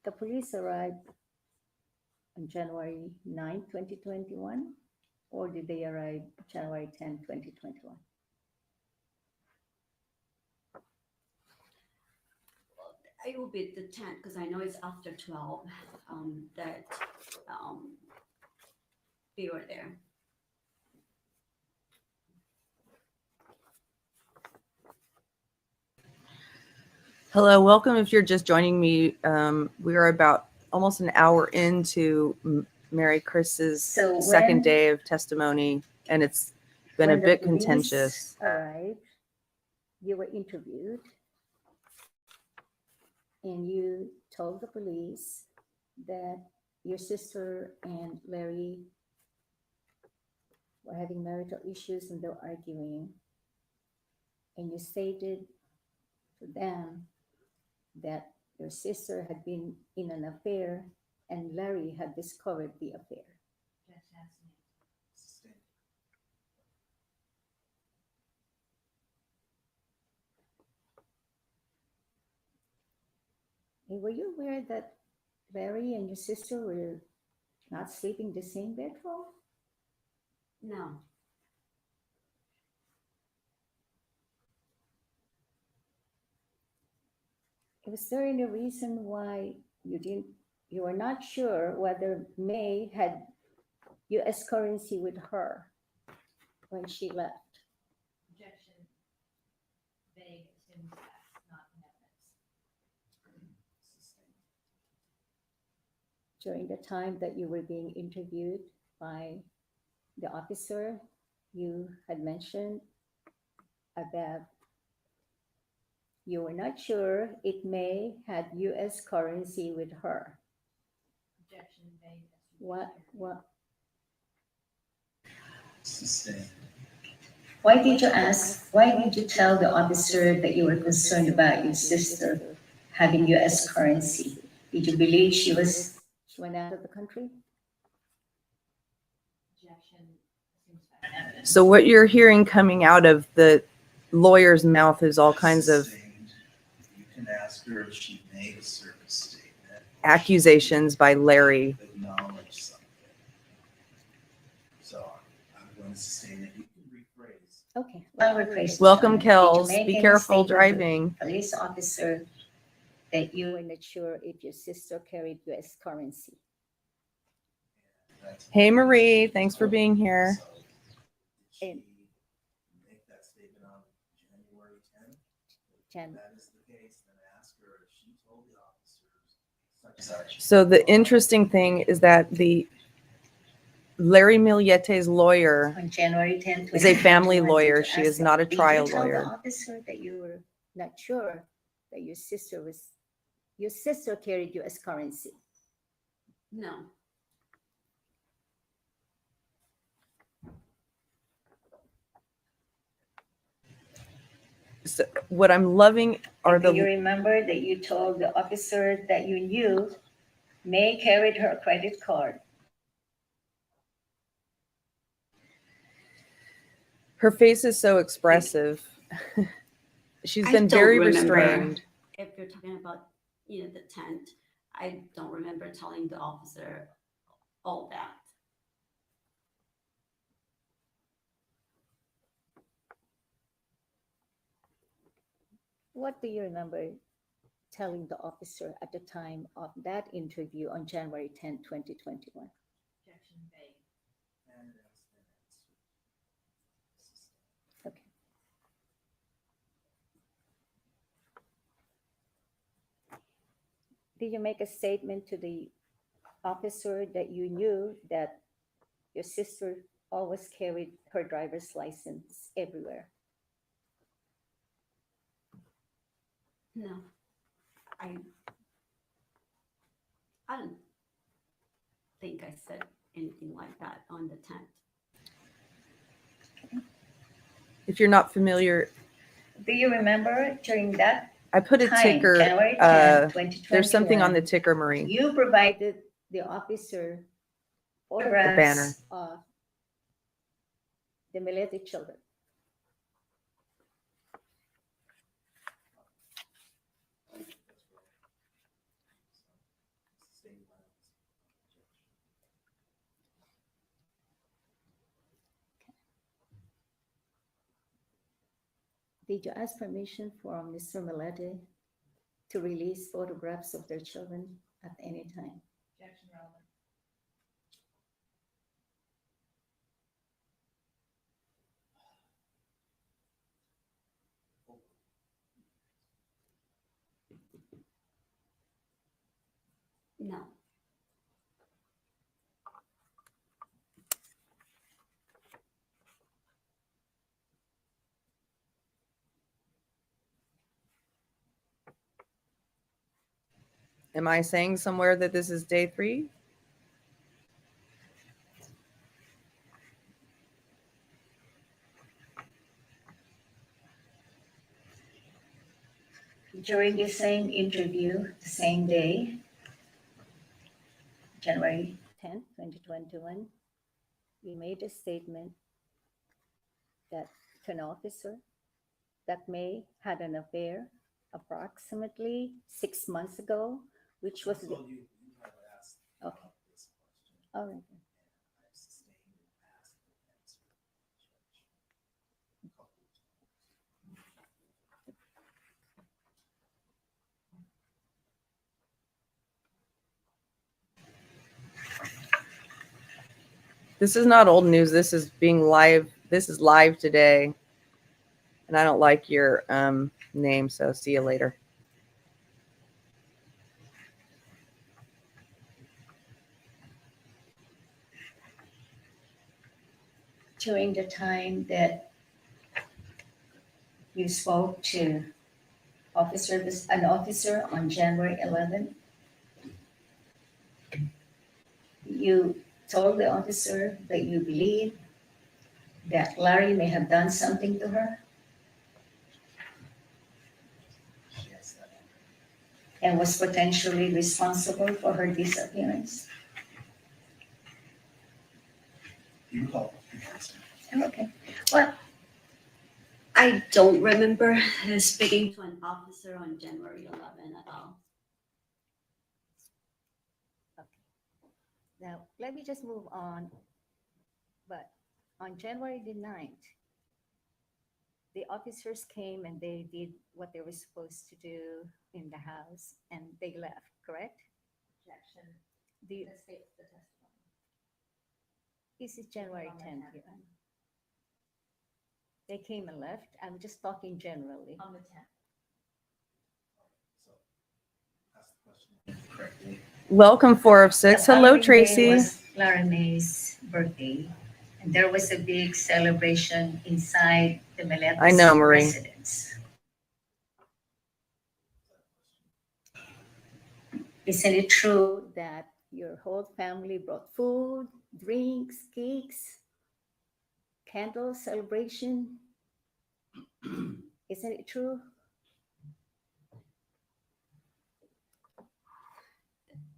The police arrived on January 9, 2021, or did they arrive January 10, 2021? It will be the 10th because I know it's after 12 that we were there. Hello, welcome. If you're just joining me, we are about almost an hour into Maricris's second day of testimony, and it's been a bit contentious. Arrived, you were interviewed, and you told the police that your sister and Larry were having marital issues and they were arguing, and you stated to them that your sister had been in an affair and Larry had discovered the affair. And were you aware that Larry and your sister were not sleeping in the same bedroom? No. Was there any reason why you were not sure whether May had US currency with her when she left? Objection. Vague assumes facts, not evidence. During the time that you were being interviewed by the officer, you had mentioned about you were not sure if May had US currency with her. Objection. Vague. What? Sustained. Why did you tell the officer that you were concerned about your sister having US currency? Did you believe she went out of the country? Objection. Assumes facts, not evidence. So what you're hearing coming out of the lawyer's mouth is all kinds of Sustained. You can ask her if she made a certain statement. or accusations by Larry. she acknowledged something. So I'm going to sustain it. You can rephrase. Okay. I'll rephrase. Welcome, Did you Kels. make Be any careful statement to driving. the police officer that you were not sure if your sister carried US currency? That's Hey, Marie. Thanks for being here. So, did she And- make that statement on January 10th? Jan- If that is the case, then ask her if she told the officers such. So the interesting thing is that the Larry Millete's lawyer On January 10th. is a family 2021, lawyer. did you She ask is not a them- trial Did you tell lawyer. the officer that you were not sure that your sister carried US currency? No. So what I'm loving are Do you the remember that you told the officer that you knew May carried her credit card? her face is so expressive. She's I been don't very remember. restrained. If you're talking about, the 10th, I don't remember telling the officer all that. What do you remember telling the officer at the time of that interview on January 10, 2021? Objection. Vague. And that's the answer. Sustained. Okay. Did you make a statement to the officer that you knew that your sister always carried her driver's license everywhere? No. I don't think I said anything like that on the 10th. If you're not familiar, Do you remember during that I put a time, ticker. January 10, 2021, There's something on the ticker, Marie. you provided the officer photographs banner. of the Millete children? sustained violence. Objection. Did you ask permission for Mr. Millete to release photographs of their children at any time? Objection relevant. No. Am I saying somewhere that this is day 3? During the same interview, the same day, January 10, 2021, you made a statement that to an officer that May had an affair approximately 6 months ago, which was the, Well, you have asked Okay. about this question, all right. and I've sustained and asked an answer, Judge, a couple of times. This is not old news. This is being live. This is live today. And I don't like your name, so see you later. During the time that you spoke to an officer on January 11th, you told the officer that you believe that Larry may have done something to her Yes, that and was potentially responsible for her disappearance. you recall the answer. Okay. Well, I don't remember speaking to an officer on January 11 at all. now let me just move on. But on January the 9th, the officers came and they did what they were supposed to do in the house and they left, correct? Objection. The, This states the testimony. this is January On the 10th. 10th. yeah. They came and left. I'm just talking generally. On the 10th. So, ask the question correctly. Welcome, 4 of 6. The Hello, following day Tracy. was Clara May's birthday, and there was a big celebration inside the Millete I know, Marie. residence. Isn't it true that your whole family brought food, drinks, cakes, candles, celebration? Isn't it true?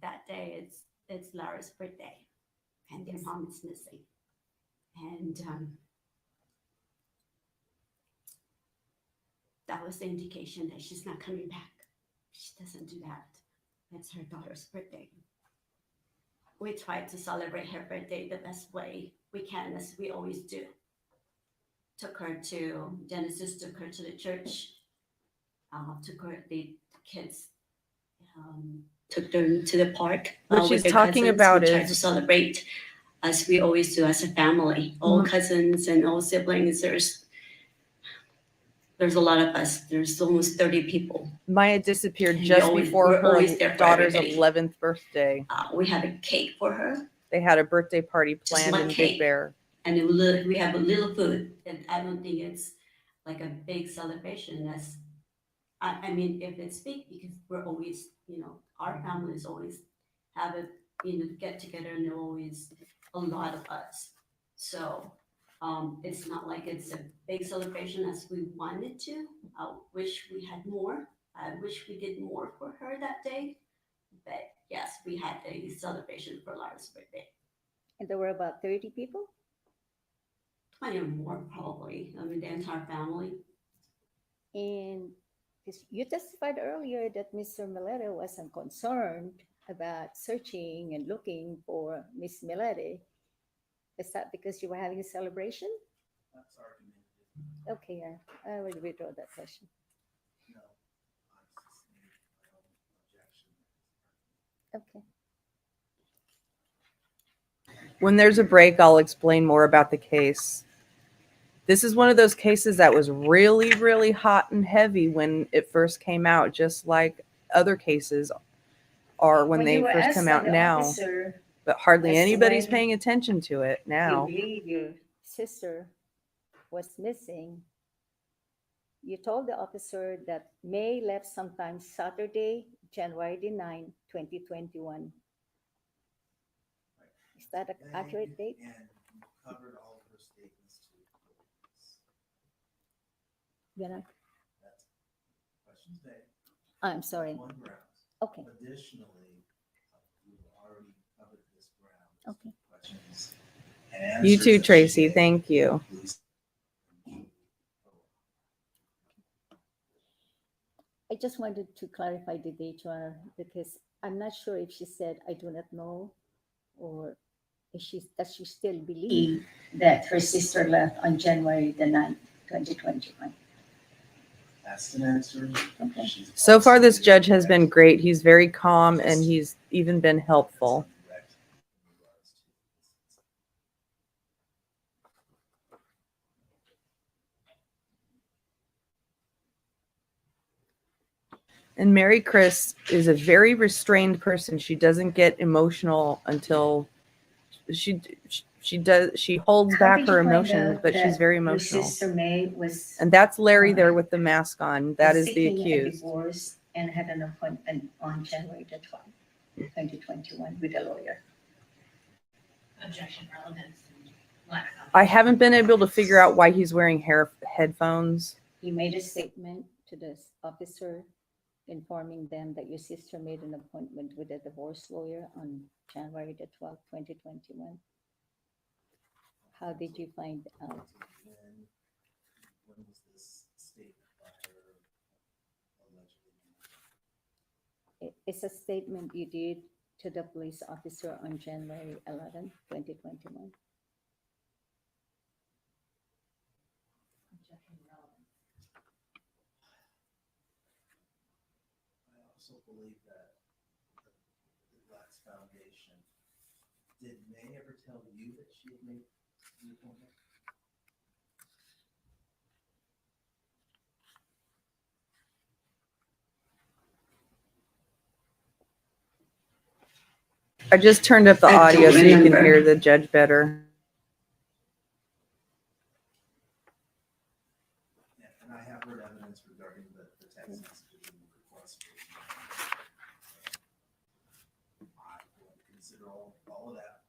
That day it's Lara's birthday, and their Yes. mom is missing, and that was the indication that she's not coming back. She doesn't do that. It's her daughter's birthday. We tried to celebrate her birthday the best way we can, as we always do. Genesis took her to the church, took her, the kids, took them to the park. What with she's their talking cousins. about We tried is- to celebrate as we always do as a family, all cousins and all siblings. There's a lot of us. There's almost 30 people. Maya disappeared And just we're before her always there for daughter's everybody. 11th birthday. We had a cake for her, They had a birthday party planned one in Big cake. Bear. and we have a little food. And I don't think it's like a big celebration. I mean, if it's big, because we're always, our families always have a, get together, and there are always a lot of us. So it's not like it's a big celebration as we wanted to. I wish we had more. I wish we did more for her that day. But yes, we had a celebration for Lara's birthday. And there were about 30 people? 20 or more, probably. I mean, the entire family. And you testified earlier that Mr. Millete wasn't concerned about searching and looking for Miss Millete. Is that because you were having a celebration? That's argument. Okay, I will withdraw that question. No, I sustain my own objection. Okay. When there's a break, I'll explain more about the case. This is one of those cases that was really, really hot and heavy when it first came out, just like other cases are when they you were first asked come by out the now. officer, But hardly as to anybody's when paying attention to it you now. believe your sister was missing, you told the officer that May left sometime Saturday, January 9, 2021. Is that an accurate date? And you covered all of her statements to the police. You know, That's questions made. I'm sorry. One grounds. Okay, Additionally, we've already covered this ground. okay. Questions and You answers too, that Tracy. she Thank gave. you. Please. I just wanted to clarify the date, Your Honor, because I'm not sure if she said, I do not know, or if does she still believe that her sister left on January the 9th, 2021. Asked and answered. Okay. She's So far, this also judge has been correct. great. He's very calm and he's even been helpful. Correct in regards to this. And Maricris is a very restrained person. She doesn't get emotional until she does. She holds How back did her you find emotions, out but she's that very your emotional. sister May was And that's Larry there with the mask on. That is the seeking a accused. divorce and had an appointment on January the 12th, 2021 with a lawyer. Objection relevance. Lack of I haven't been able to figure out why he's wearing headphones. You made a statement to this officer informing them that your sister made an appointment with a divorce lawyer on January the 12th, 2021. How did you find out? When was this statement by her allegedly made? It's a statement you did to the police officer on January 11, 2021. objection relevance. I also believe that the Blacks Foundation, did May ever tell you that she had made the appointment? I just turned up the I don't audio so you can remember. hear the judge better. Yeah, and I have heard evidence regarding the text messages and the request. I will consider all of that.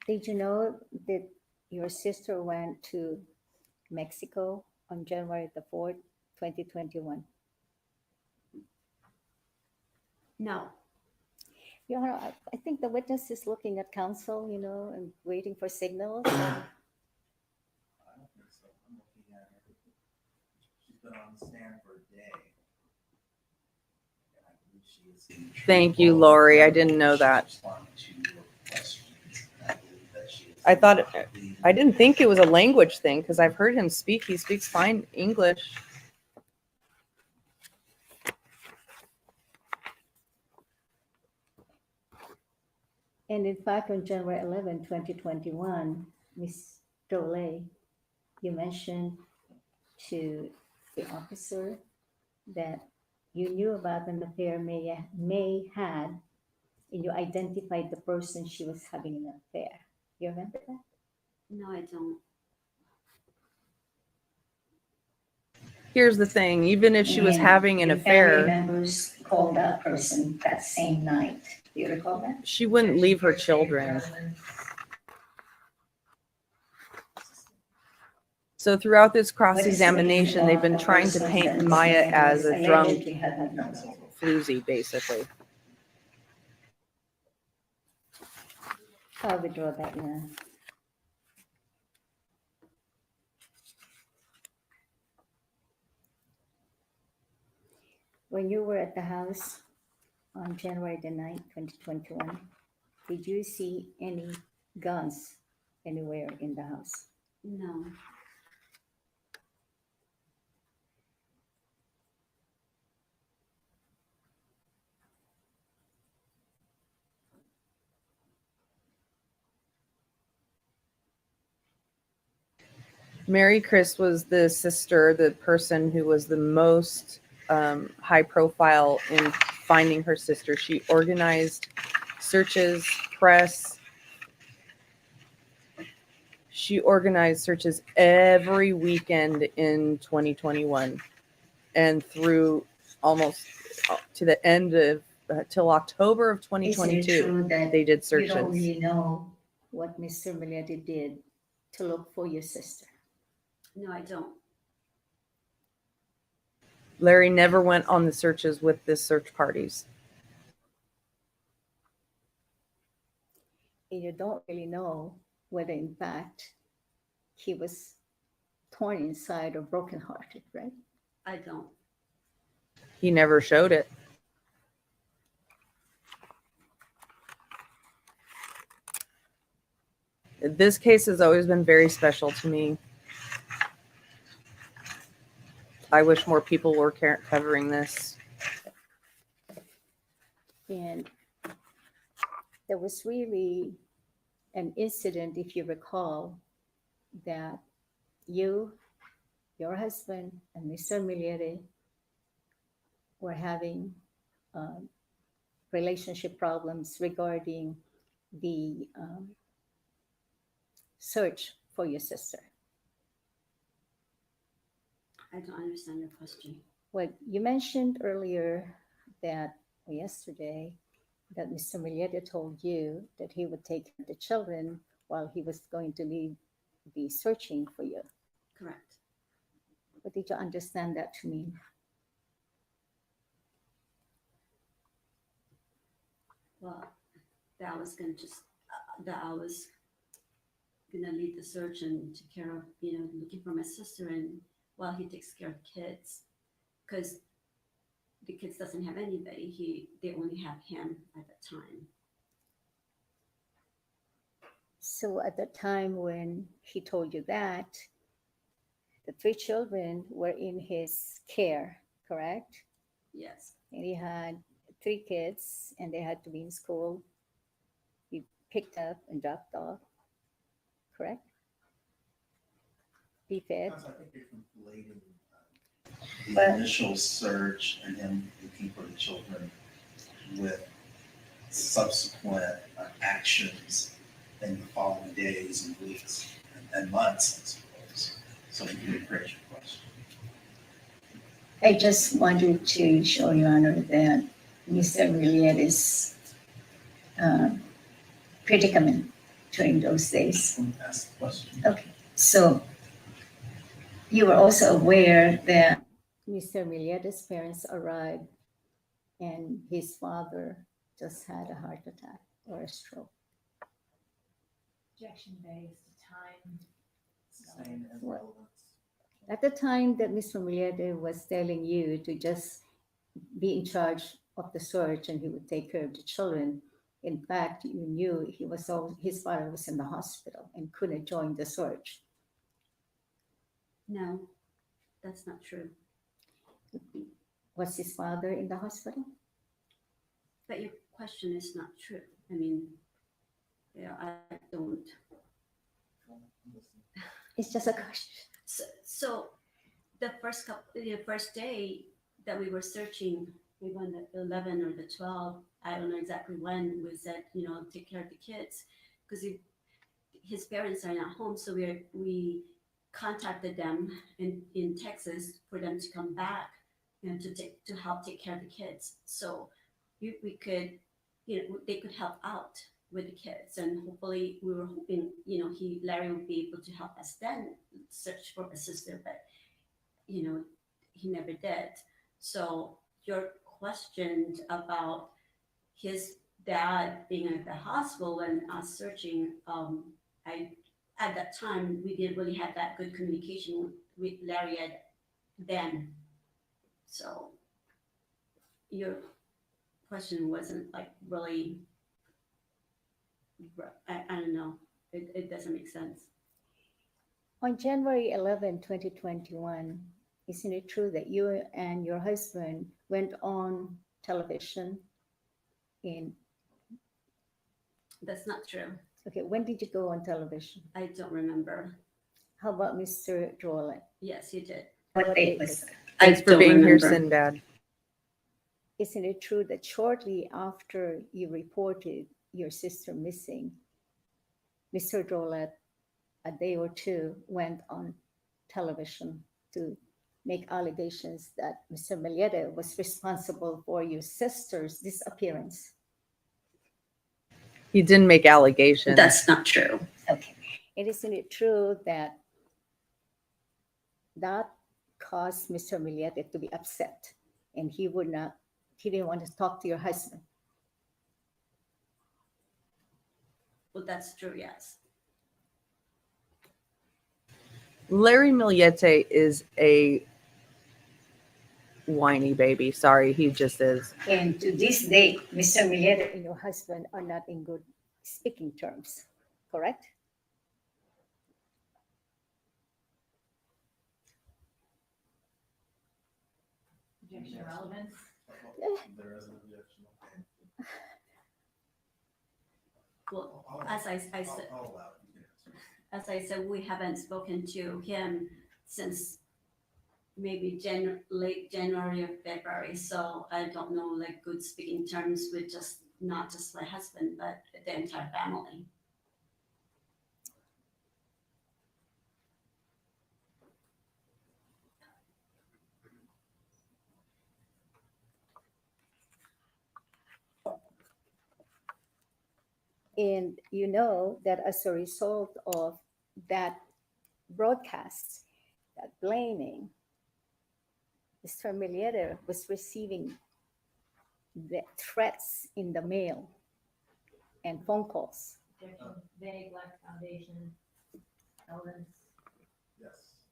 Did you know that your sister went to Mexico on January the 4th, 2021? No, Your Honor, I think the witness is looking at counsel, and waiting for signals. I don't think so. I'm looking at her. She's been on the stand for a day. And I believe she is. Thank you, Lori. I didn't know that. Responding to your questions. I believe that she is. I thought I didn't think it was a language thing because I've heard him speak. He speaks fine English. And in fact, on January 11, 2021, Ms. Drouaillet, you mentioned to the officer that you knew about an affair May had, and you identified the person she was having an affair. You remember that? no, I don't. Here's the thing, even if she was And having an your family affair, members called that person that same night. Do you recall that? she wouldn't leave her children. So throughout this cross-examination, they've been trying to paint Maya as a drunk floozy, basically. I'll withdraw that, yeah. When you were at the house on January the 9th, 2021, did you see any guns anywhere in the house? No, Maricris was the sister, the person who was the most high profile in finding her sister. She organized searches, press. She organized searches every weekend in 2021 and through almost to the end of till October of Is it 2022. true that They did you searches. don't really know what Mr. Millete did to look for your sister? no, I don't. Larry never went on the searches with the search parties. And you don't really know whether, in fact, he was torn inside or brokenhearted, right? I don't. He never showed it. This case has always been very special to me. I wish more people were covering this. And there was really an incident, if you recall, that you, your husband, and Mr. Millete were having relationship problems regarding the search for your sister. I don't understand your question. Well, you mentioned earlier that, or yesterday, that Mr. Millete told you that he would take care of the children while he was going to leave the searching for you. Correct. What did you understand that to mean? Well, that I was gonna just that I was gonna lead the search and take care of, looking for my sister, and while he takes care of kids, because the kids doesn't have anybody. They only have him at that time. So at the time when he told you that, the 3 children were in his care, correct? Yes, And he had 3 kids and they had to be in school. He picked up and dropped off, correct? Be fed. Because I think you're conflating the But- initial search and him looking for the children with subsequent actions in the following days and weeks and months, I suppose. So you can rephrase your question. I just wanted to show Your Honor that Mr. Milliete's predicament during those days. Ask the question. Okay, so you were also aware that Mr. Milliete's parents arrived and his father just had a heart attack or a stroke. Objection based time. Sustain and What? relevance. At the time that Mr. Millete was telling you to just be in charge of the search and he would take care of the children, in fact, you knew his father was in the hospital and couldn't join the search. no, that's not true. Was his father in the hospital? But your question is not true. I mean, I don't. It's just a question. So the first day that we were searching, maybe on the 11 or the 12, I don't know exactly when, we said, take care of the kids, because his parents are not home. So we contacted them in Texas for them to come back, to help take care of the kids. So we could, they could help out with the kids, and hopefully we were hoping, Larry would be able to help us then search for a sister, but he never did. So your question about his dad being at the hospital and us searching, at that time we didn't really have that good communication with Larry then. So your question wasn't like really, I don't know, it doesn't make sense. On January 11, 2021, isn't it true that you and your husband went on television in, That's not true. okay, when did you go on television? I don't remember. How about Mr. Drouaillet? Yes, you did. What date was that? Thanks for being here, Sinbad. Isn't it true that shortly after you reported your sister missing, Mr. Drouaillet, a day or two, went on television to make allegations that Mr. Millete was responsible for your sister's disappearance? He didn't make allegations. That's not true. Okay. And isn't it true that that caused Mr. Millete to be upset and he didn't want to talk to your husband? Well, that's true, yes. Larry Millete is a whiny baby. Sorry, he just is. And to this day, Mr. Millete and your husband are not in good speaking terms, correct? Objection irrelevant. There is an objection. Well, I'll- as I I'll said, allow it. You can answer. as I said, we haven't spoken to him since maybe late January or February. So I don't know like good speaking terms with just not just my husband, but the entire family. And you know that as a result of that broadcast, that blaming, Mr. Millete was receiving the threats in the mail and phone calls. Objection, vague, lack of foundation, elements. Yes.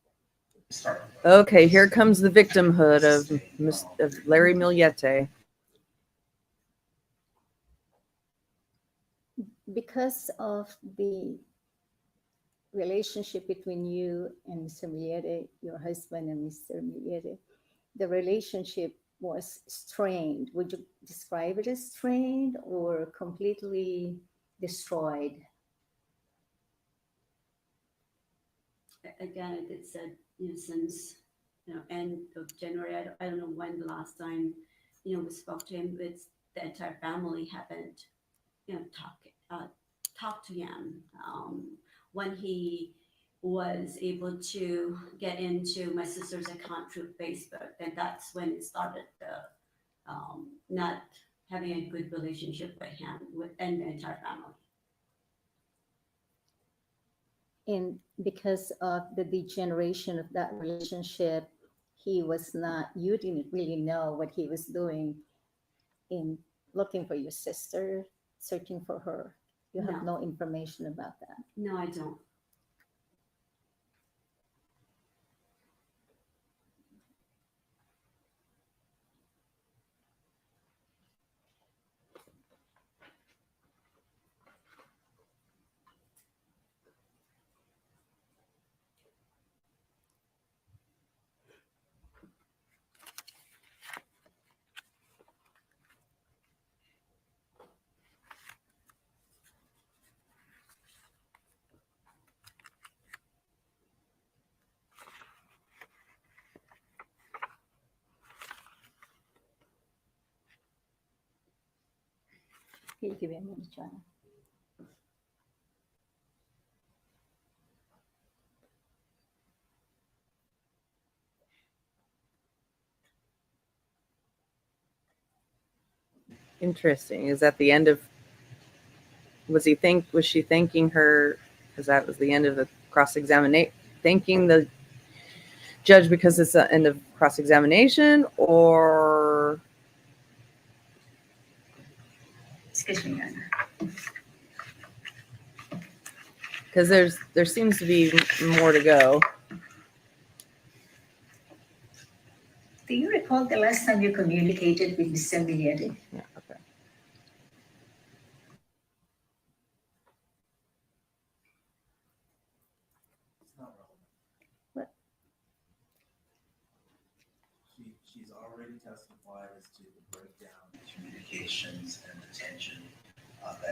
Start. Okay, here comes the victimhood of Larry Millete. Because of the relationship between you and Mr. Millete, your husband and Mr. Millete, the relationship was strained. Would you describe it as strained or completely destroyed? Again, I did said, since, end of January, I don't know when the last time, we spoke to him, but the entire family haven't, talked to him. When he was able to get into my sister's account through Facebook, and that's when it started the not having a good relationship with him and the entire family. And because of the degeneration of that relationship, you didn't really know what he was doing in looking for your sister, searching for her. You have no information about that. No, I don't. Can you give me a minute, John? Interesting. Is that the end of? Was she thanking her? Because that was the end of the cross-examination. Thanking the judge because it's the end of cross-examination, or? Excuse me, Anna. Because there seems to be more to go. Do you recall the last time you communicated with Mr. Millete? Yeah, okay. It's not relevant. What? She's already testified as to the breakdown in communications and attention.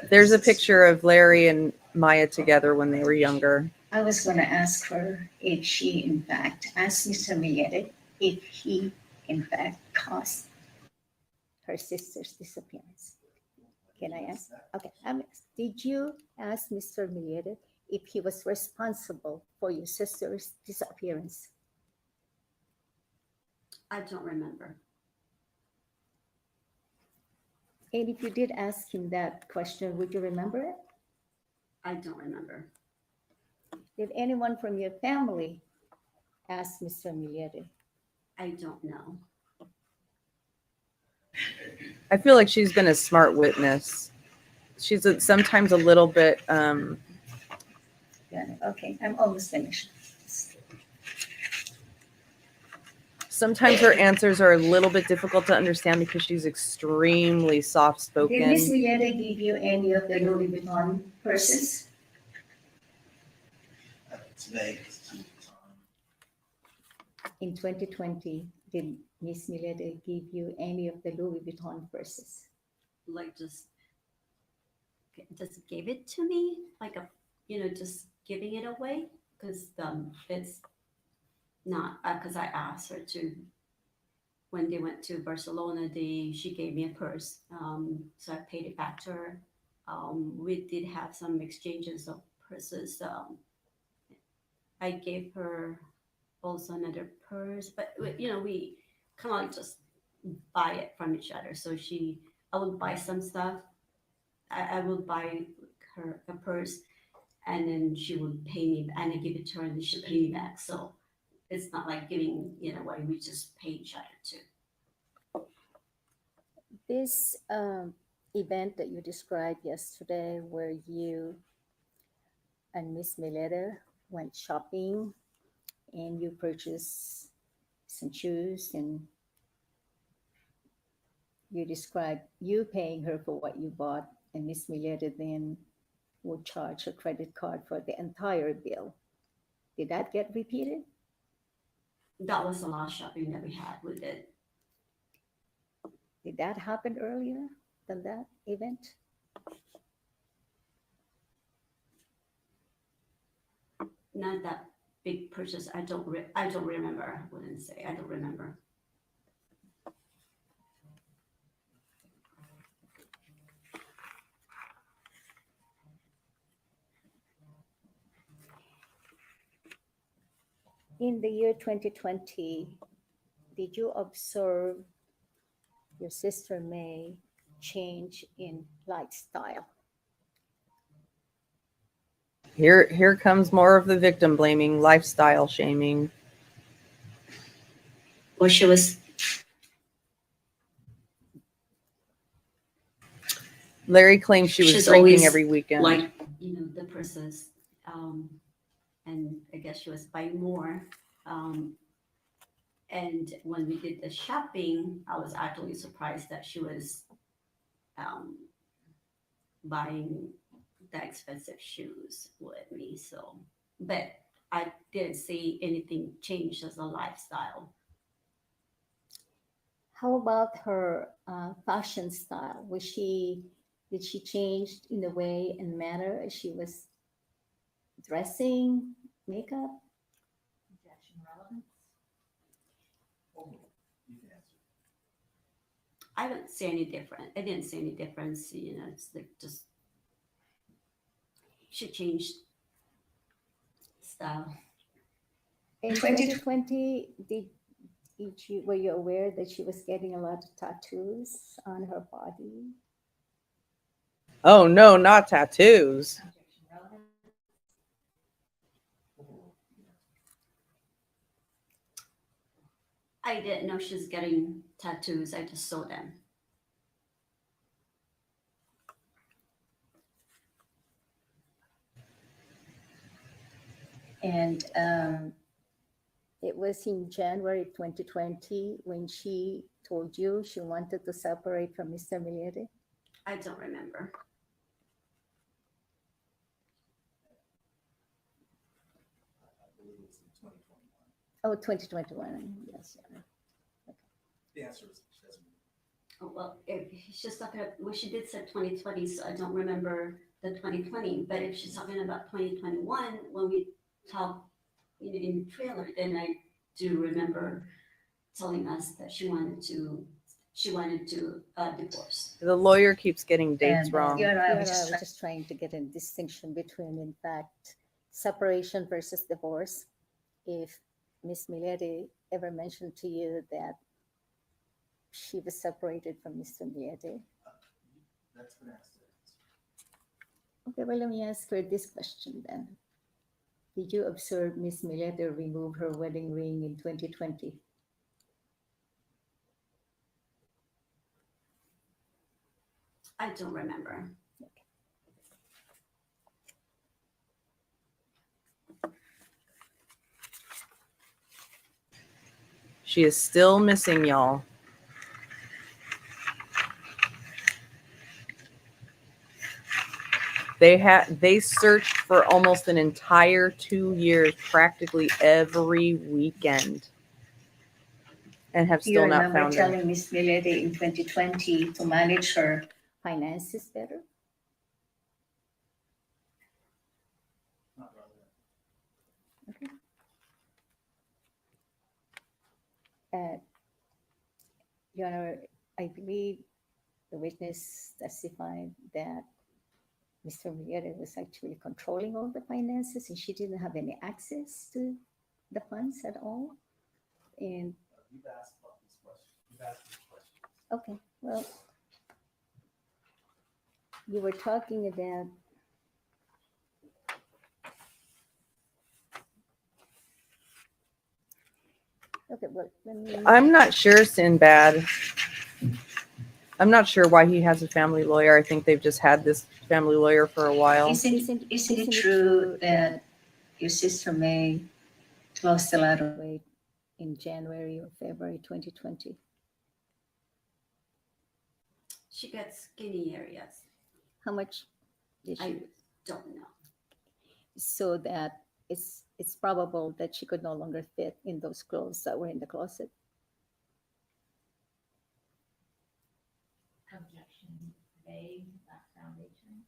There's a picture of Larry and Maya together when they were younger. I was going to ask her if she, in fact, asked Mr. Millete if he, in fact, caused her sister's disappearance. Can I ask? Okay. Did you ask Mr. Millete if he was responsible for your sister's disappearance? I don't remember. And if you did ask him that question, would you remember it? I don't remember. Did anyone from your family ask Mr. Millete? I don't know. I feel like she's been a smart witness. She's sometimes a little bit, Got it. Okay, I'm almost finished. sometimes her answers are a little bit difficult to understand because she's extremely Did Miss soft-spoken. Millete give you any of the Louis Vuitton purses? It's vague as to the time. In 2020, did Miss Millete give you any of the Louis Vuitton purses? Like just give it to me, like just giving it away, because it's not because I asked her to. When they went to Barcelona, she gave me a purse, so I paid it back to her. We did have some exchanges of purses. I gave her also another purse, but we kind of just buy it from each other. So I would buy some stuff. I would buy her a purse, and then she would pay me, and I give it to her, and then she pay me back. So it's not like giving away. We just pay each other too. This event that you described yesterday, where you and Miss Millete went shopping and you purchased some shoes, and you described you paying her for what you bought, and Miss Millete then would charge her credit card for the entire bill. Did that get repeated? That was the last shopping that we had with it. Did that happen earlier than that event? Not that big purchase. I don't remember. I wouldn't say I don't remember. In the year 2020, did you observe your sister May change in lifestyle? Here comes more of the victim blaming, lifestyle shaming. Well, she was. Larry claims she was She's drinking always every weekend. Like the purses, and I guess she was buying more. And when we did the shopping, I was actually surprised that she was buying the expensive shoes with me. So, but I didn't see anything change as a lifestyle. How about her fashion style? Did she change in the way and manner as she was dressing, makeup? Objection relevance. You can answer. I didn't see any difference. I didn't see any difference. It's like just she changed style. In 2020, were you aware that she was getting a lot of tattoos on her body? Oh no, not tattoos. Objection relevance. I didn't know she's getting tattoos. I just saw them. And It was in January 2020 when she told you she wanted to separate from Mr. Millete? I don't remember. I believe it was in 2021. Oh, 2021, yes. Yeah. The answer is she doesn't. Oh, well, if she's talking about, well, she did say 2020, so I don't remember the 2020. But if she's talking about 2021, when we talked in the trailer, then I do remember telling us that she wanted to divorce. The lawyer keeps getting dates And, wrong. I was just trying to get a distinction between, in fact, separation versus divorce. If Miss Millete ever mentioned to you that she was separated from Mr. Millete. That's been asked. Okay, well, let me ask her this question then. Did you observe Miss Millete remove her wedding ring in 2020? I don't remember. She is still missing, y'all. They searched for almost an entire 2 years, practically every weekend, and have Do you still not remember found her. telling Miss Millete in 2020 to manage her finances better? Not relevant. Your Honor, I believe the witness testified that Mr. Millete was actually controlling all the finances and she didn't have any access to the funds at all. And You've asked about these questions. You've asked these questions. okay, well, you were talking about okay, well, let me. I'm not sure, Sinbad. I'm not sure why he has a family lawyer. I think they've just had this family lawyer for a while. Isn't it true that your sister May lost a lot of weight in January or February 2020? She got skinny areas. How much did she? I don't know. So that it's probable that she could no longer fit in those clothes that were in the closet. Objection, vague, that foundation.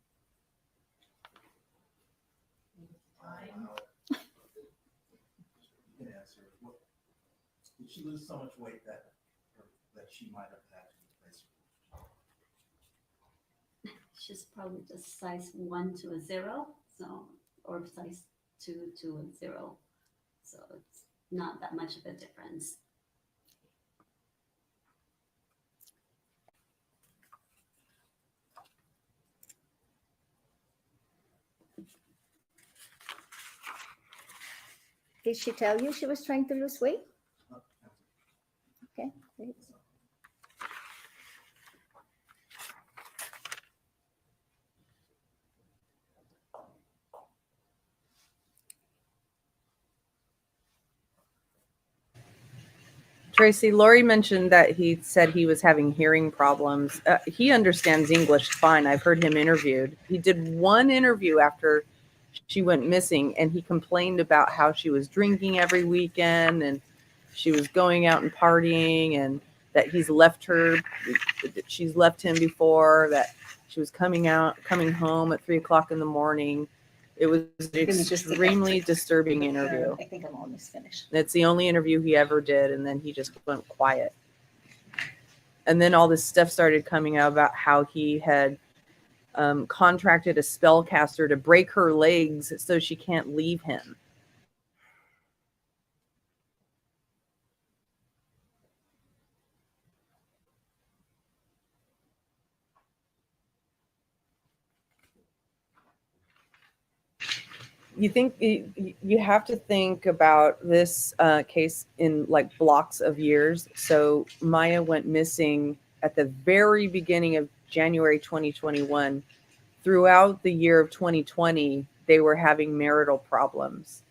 Time. You can answer. Did she lose so much weight that she might have had to replace her? She's probably just size 1 to a 0, so, or size 2 to a 0. So it's not that much of a difference. Did she tell you she was trying to lose weight? No. Okay, great. Tracy, Lori mentioned that he said he was having hearing problems. He understands English fine. I've heard him interviewed. He did one interview after she went missing, and he complained about how she was drinking every weekend and she was going out and partying, and that she's left him before, that she was coming home at 3:00 in the morning. It was an extremely disturbing interview. I think I'm almost finished. It's the only interview he ever did, and then he just went quiet. And then all this stuff started coming out about how he had contracted a spellcaster to break her legs so she can't leave him. You think you have to think about this case in like blocks of years. So Maya went missing at the very beginning of January 2021. Throughout the year of 2020, they were having marital problems.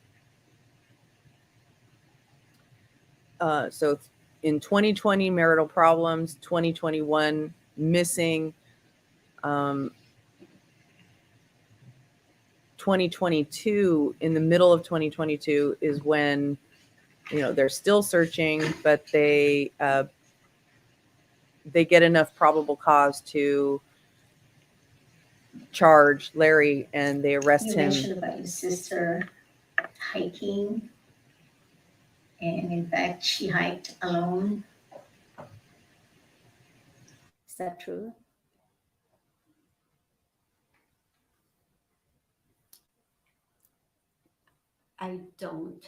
So in 2020, marital problems, 2021, missing, 2022, in the middle of 2022 is when, they're still searching, but they get enough probable cause to charge Larry, and they arrest You him. mentioned about your sister hiking, and in fact, she hiked alone. Is that true? I don't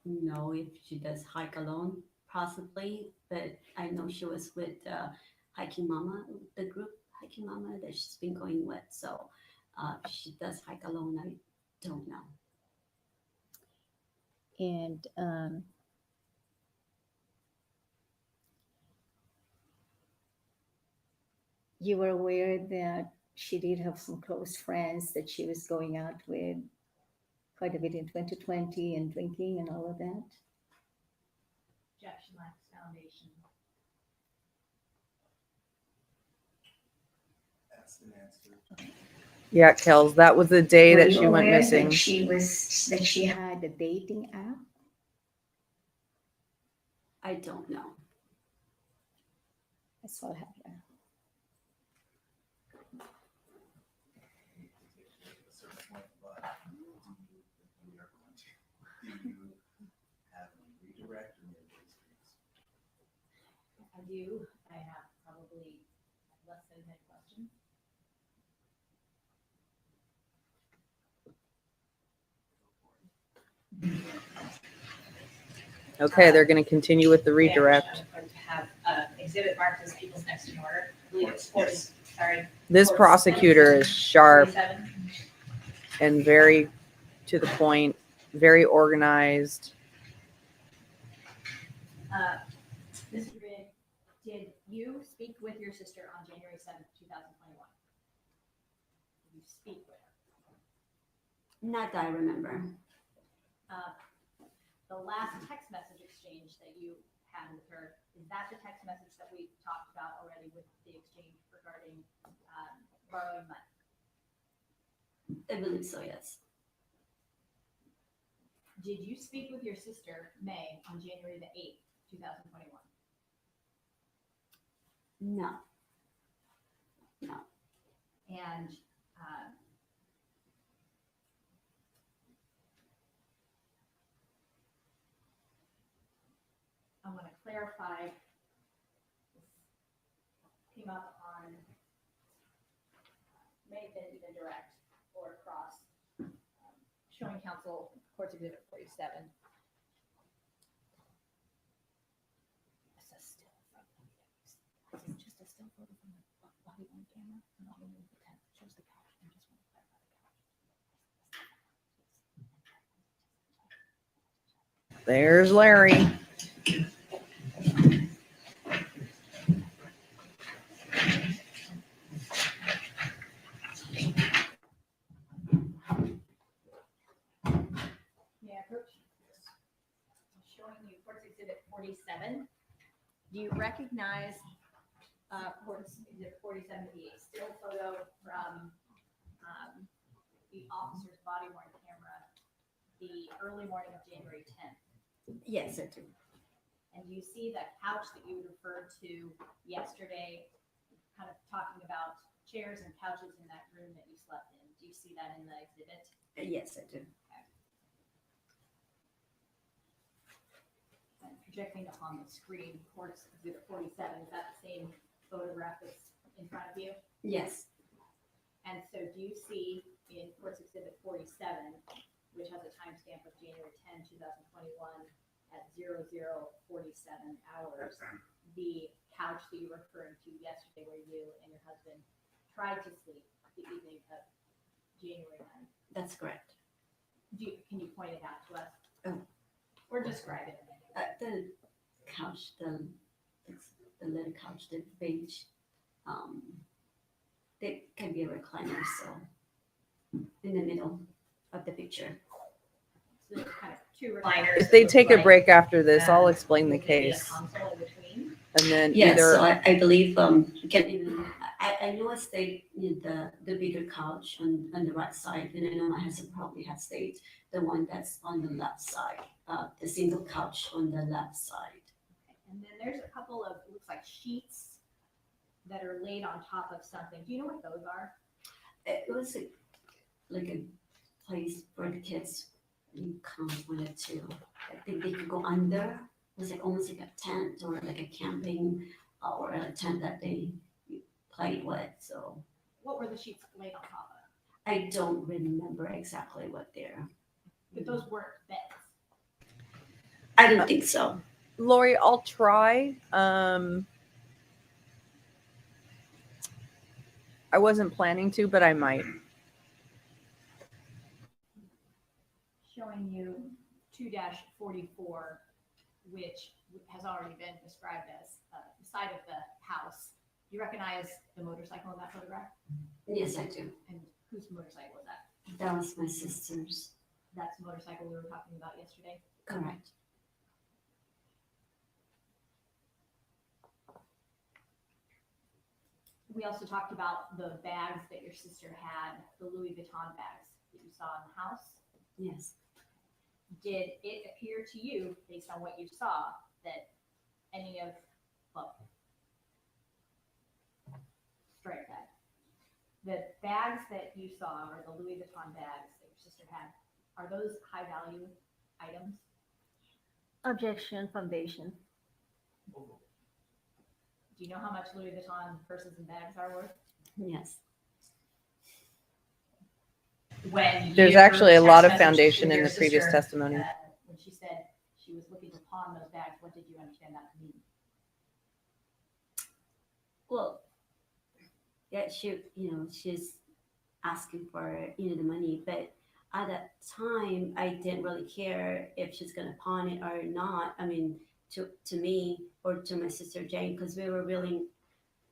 know if she does hike alone, possibly, but I know she was with Hiking Mama, the group Hiking Mama that she's been going with. So if she does hike alone, I don't know. And you were aware that she did have some close friends that she was going out with quite a bit in 2020 and drinking and all of that. Objection, lack of foundation. That's an answer. Yeah, Kels, that was the day Were that you she went aware missing. that she had a dating app? I don't know. That's all I have here. A certain point, but do you have a redirect or maybe I do. I have probably less than 10 questions. Okay, they're going to continue with the redirect. I'm going to have exhibit marked as people's next in order. I believe it's 40, sorry. This prosecutor is sharp 47. and very to the point, very organized. Mr. Rigg, did you speak with your sister on January 7th, 2021? Did you speak with her? Not that I remember. The last text message exchange that you had with her, is that the text message that we talked about already with the exchange regarding borrowing money? I believe so, yes. Did you speak with your sister, May, on January the 8th, 2021? No. No. And I want to clarify, this came up on, may have been even direct or across, showing council courts exhibit 47. It's a still from, it's just a still photo from the body on camera, not even the tent, shows the couch, I just want to clarify the couch. There's Larry. Yeah, coach. Showing you courts exhibit 47. Do you recognize courts exhibit 47, the still photo from the officer's body worn camera, the early morning of January 10th? Yes, I do. And you see that couch that you referred to yesterday, kind of talking about chairs and couches in that room that you slept in. Do you see that in the exhibit? Yes, I do. And projecting upon the screen, courts exhibit 47, is that the same photograph that's in front of you? Yes. And so do you see in courts exhibit 47, which has a timestamp of January 10, 2021 at 00:47 hours, the couch that you were referring to yesterday where you and your husband tried to sleep the evening of January 9th? That's correct. Can you point it out to us? Oh. Or describe it? The couch, the little couch, the beige, they can be a recliner, so in the middle of the picture. So they're kind of two recliners. If they that take look a break after this, I'll um, explain the would there be a case. console in between? And then Yeah, so either, I believe you can even I know I stayed in the bigger couch on the right side, and I know my husband probably had stayed the one that's on the left side, the single couch on the left side. And then there's a couple of, it looks like sheets that are laid on top of something. Do you know what those are? It was like a place where the kids come wanted to. I think they could go under. It was like almost like a tent or like a camping or a tent that they played with. So What were the sheets laid on top of? I don't remember exactly what they're. But those weren't beds. I don't think so. Lori, I'll try. I wasn't planning to, but I might. Showing you 2-44, which has already been described as the side of the house. Do you recognize the motorcycle in that photograph? Yes, I do. And whose motorcycle was that? That was my sister's. That's the motorcycle we were talking about yesterday. Correct. We also talked about the bags that your sister had, the Louis Vuitton bags that you saw in the house. Yes. Did it appear to you, based on what you saw, that any of, well, strike that. The bags that you saw, or the Louis Vuitton bags that your sister had, are those high value items? Objection, foundation. Do you know how much Louis Vuitton purses and bags are worth? Yes. When There's your actually a text lot of message to foundation in your the previous sister, testimony. when she said she was looking to pawn those bags, what did you understand that to mean? Well, yeah, she's asking for, the money, but at that time, I didn't really care if she's gonna pawn it or not. I mean, to me or to my sister Jane, because we were willing.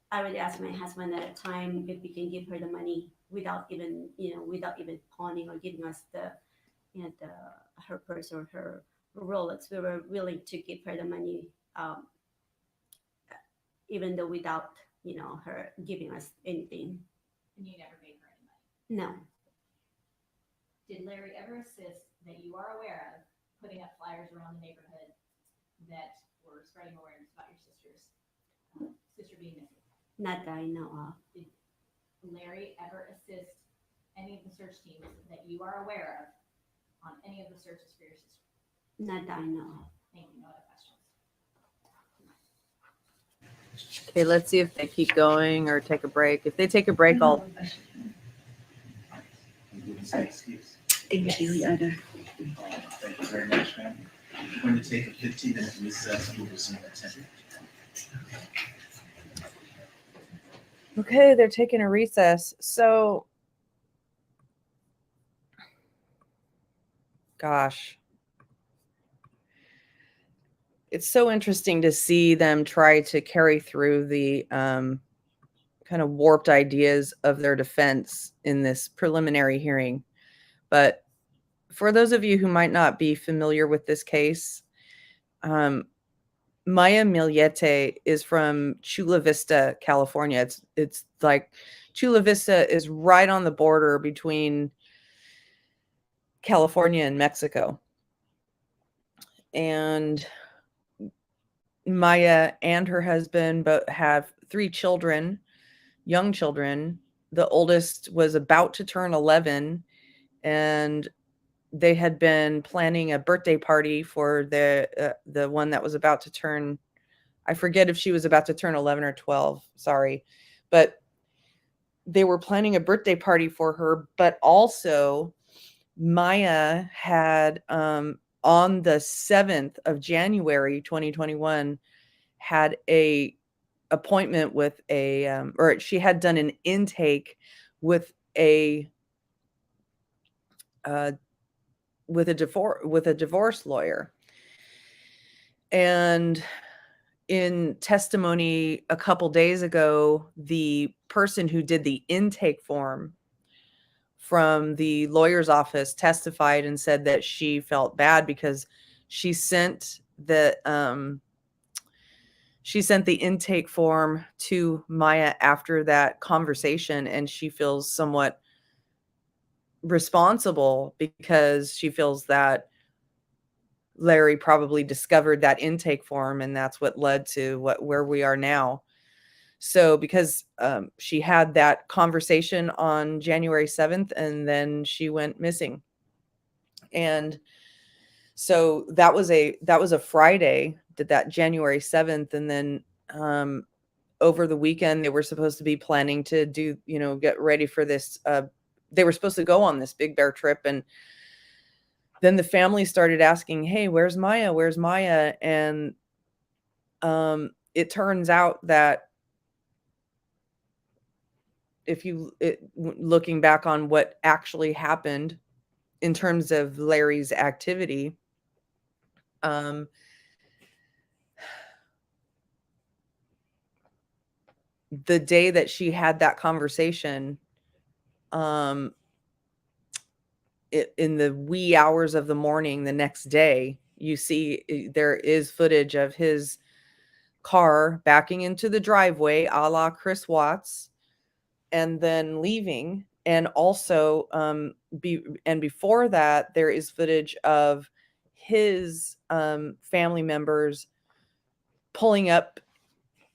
I already asked my husband at the time if we can give her the money without even pawning or giving us her purse or her Rolex. We were willing to give her the money, even though without her giving us anything. And you never paid her any money. No. Did Larry ever assist that you are aware of putting up flyers around the neighborhood that were spreading awareness about your sister being missing? Not that I know of. Did Larry ever assist any of the search teams that you are aware of on any of the searches for your sister? Not that I know of. Thank you. No other questions. Okay, let's see if they keep going or take a break. If they take a break, I'll. You wouldn't say excuse. Thank you, Yana. Thank you very much, ma'am. We're going to take a 15-minute recess and we'll resume at 10. Okay, they're taking a recess. So, gosh. It's so interesting to see them try to carry through the kind of warped ideas of their defense in this preliminary hearing. But for those of you who might not be familiar with this case, Maya Millete is from Chula Vista, California. It's like Chula Vista is right on the border between California and Mexico. And Maya and her husband both have 3 children, young children. The oldest was about to turn 11, and they had been planning a birthday party for the one that was about to turn, I forget if she was about to turn 11 or 12, sorry. But they were planning a birthday party for her, but also Maya had on the 7th of January 2021 had a appointment with or she had done an intake with a divorce lawyer. And in testimony a couple days ago, the person who did the intake form from the lawyer's office testified and said that she felt bad because she sent the intake form to Maya after that conversation, and she feels somewhat responsible because she feels that Larry probably discovered that intake form, and that's what led to where we are now. So because she had that conversation on January 7th, and then she went missing. And so that was a Friday, did that January 7th. And then over the weekend, they were supposed to be planning to do, get ready for this. They were supposed to go on this Big Bear trip. And then the family started asking, hey, where's Maya? Where's Maya? And it turns out that looking back on what actually happened in terms of Larry's activity, the day that she had that conversation, in the wee hours of the morning the next day, you see there is footage of his car backing into the driveway, a la Chris Watts, and then leaving. And also, before that, there is footage of his family members pulling up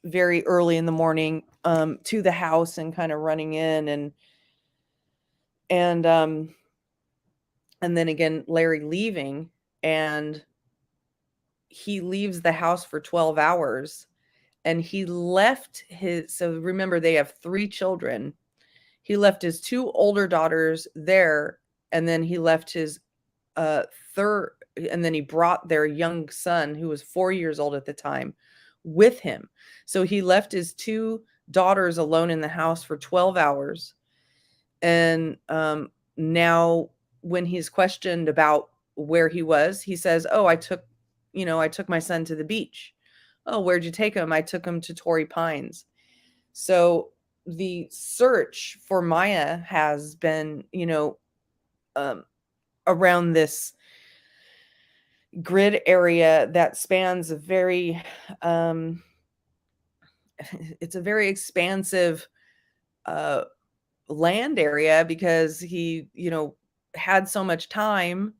very early in the morning to the house and kind of running in, and then again Larry leaving, and he leaves the house for 12 hours, and he left so remember, they have 3 children. He left his 2 older daughters there, and then he left his third, and then he brought their young son, who was 4 years old at the time, with him. So he left his 2 daughters alone in the house for 12 hours. And now when he's questioned about where he was, he says, oh, I took my son to the beach. Oh, where'd you take him? I took him to Torrey Pines. So the search for Maya has been, around this grid area that spans a very, it's a very expansive land area, because he, had so much time.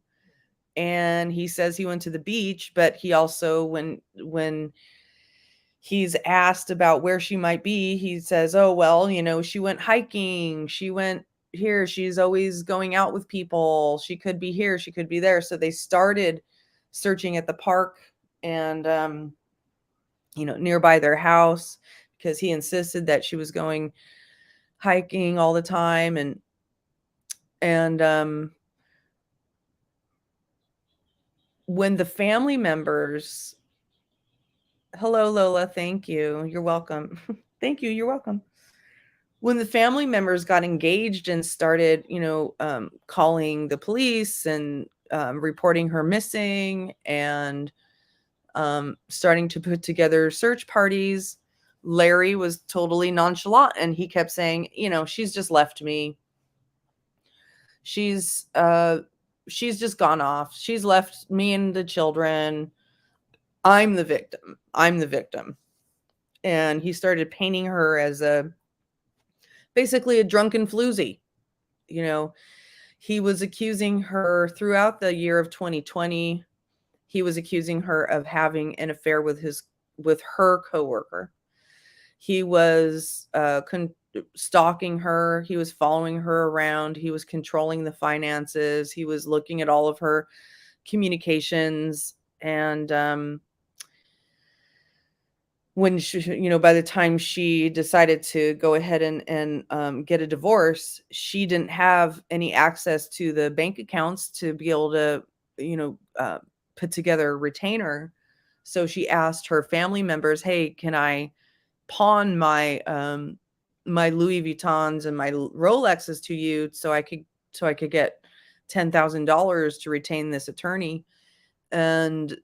And he says he went to the beach, but he also, when he's asked about where she might be, he says, oh, well, she went hiking, she went here, she's always going out with people, she could be here, she could be there. So they started searching at the park and nearby their house, because he insisted that she was going hiking all the time. And when the family members, hello Lola, thank you, you're welcome. Thank you, you're welcome. When the family members got engaged and started, calling the police and reporting her missing, and starting to put together search parties, Larry was totally nonchalant, and he kept saying, she's just left me. She's just gone off. She's left me and the children. I'm the victim. I'm the victim. And he started painting her as basically a drunken floozy. He was accusing her throughout the year of 2020. He was accusing her of having an affair with her coworker. He was stalking her. He was following her around. He was controlling the finances. He was looking at all of her communications. And when she, by the time she decided to go ahead and get a divorce, she didn't have any access to the bank accounts to be able to, put together a retainer. So she asked her family members, hey, can I pawn my my Louis Vuittons and my Rolexes to you so I could get $10,000 to retain this attorney? And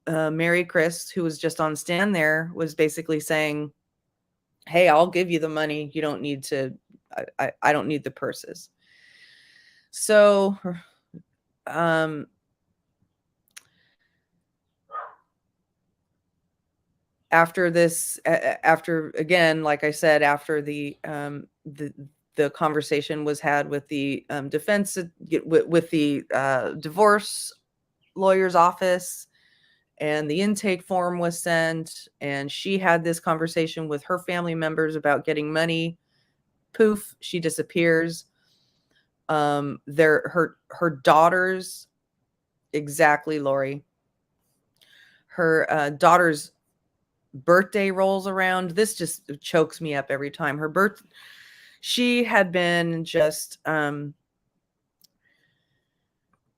Maricris, who was just on stand there, was basically saying, hey, I'll give you the money. You don't need to I don't need the purses. So, um, after this, after, again, like I said, after the conversation was had with the defense, with the divorce lawyer's office, and the intake form was sent, and she had this conversation with her family members about getting money. Poof, she disappears. Her daughters, exactly, Lori. Her daughter's birthday rolls around. This just chokes me up every time. She had been just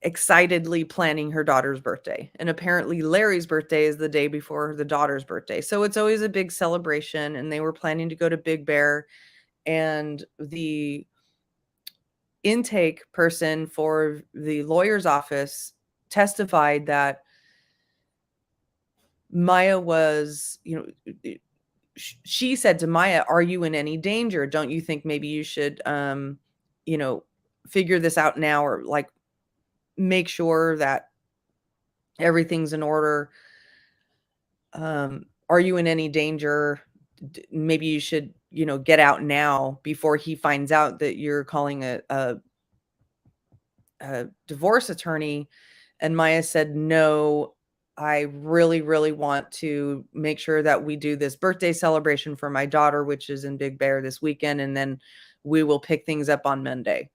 excitedly planning her daughter's birthday. And apparently Larry's birthday is the day before the daughter's birthday. So it's always a big celebration, and they were planning to go to Big Bear, and the intake person for the lawyer's office testified that Maya was, she said to Maya, "Are you in any danger? Don't you think maybe you should, figure this out now, or like make sure that everything's in order? Are you in any danger? Maybe you should, get out now before he finds out that you're calling a divorce attorney." And Maya said, "No, I really, really want to make sure that we do this birthday celebration for my daughter, which is in Big Bear this weekend, and then we will pick things up on Monday."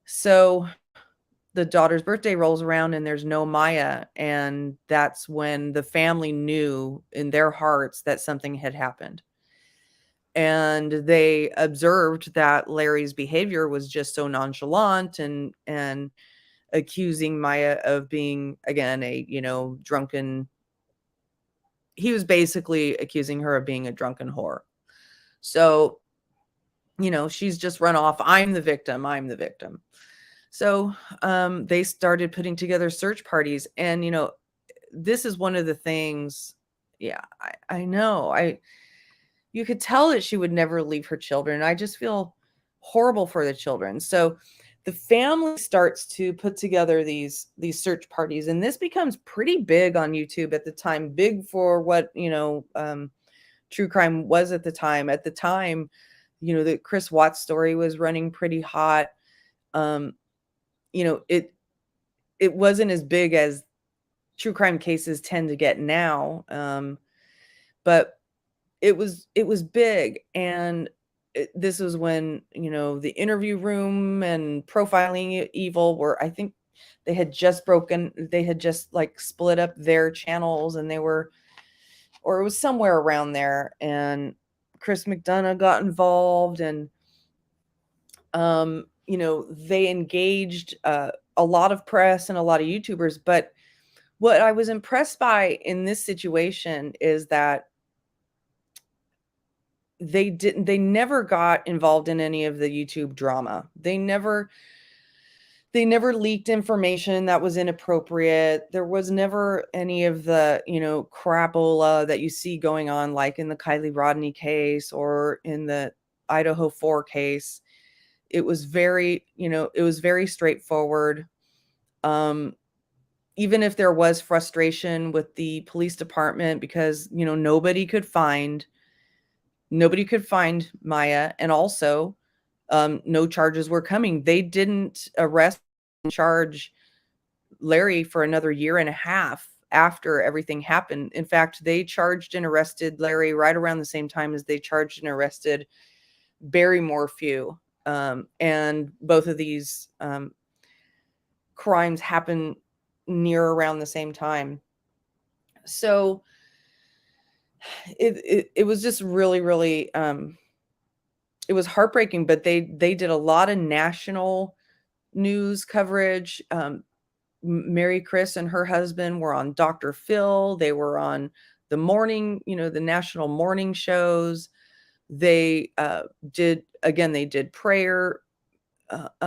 So the daughter's birthday rolls around and there's no Maya. And that's when the family knew in their hearts that something had happened. And they observed that Larry's behavior was just so nonchalant, and accusing Maya of being, again, a, drunken. He was basically accusing her of being a drunken whore. So, she's just run off. I'm the victim. I'm the victim. So they started putting together search parties. And, this is one of the things. Yeah, I know. You could tell that she would never leave her children. I just feel horrible for the children. So the family starts to put together these search parties, and this becomes pretty big on YouTube at the time. Big for what, true crime was at the time. At the time, the Chris Watts story was running pretty hot. It wasn't as big as true crime cases tend to get now. But it was big. And this was when, the Interview Room and Profiling Evil were, I think they had just like split up their channels, and or it was somewhere around there. And Chris McDonough got involved, and, they engaged a lot of press and a lot of YouTubers. But what I was impressed by in this situation is that they never got involved in any of the YouTube drama. They never leaked information that was inappropriate. There was never any of the, crapola that you see going on, like in the Kylie Rodney case or in the Idaho 4 case. It was very, straightforward. Even if there was frustration with the police department because, nobody could find Maya, and also no charges were coming. They didn't arrest and charge Larry for another year and a half after everything happened. In fact, they charged and arrested Larry right around the same time as they charged and arrested Barrymore Few. And both of these crimes happened near around the same time. So it was just really, really, it was heartbreaking. But they did a lot of national news coverage. Maricris and her husband were on Dr. Phil. They were on the morning, the national morning shows. They did prayer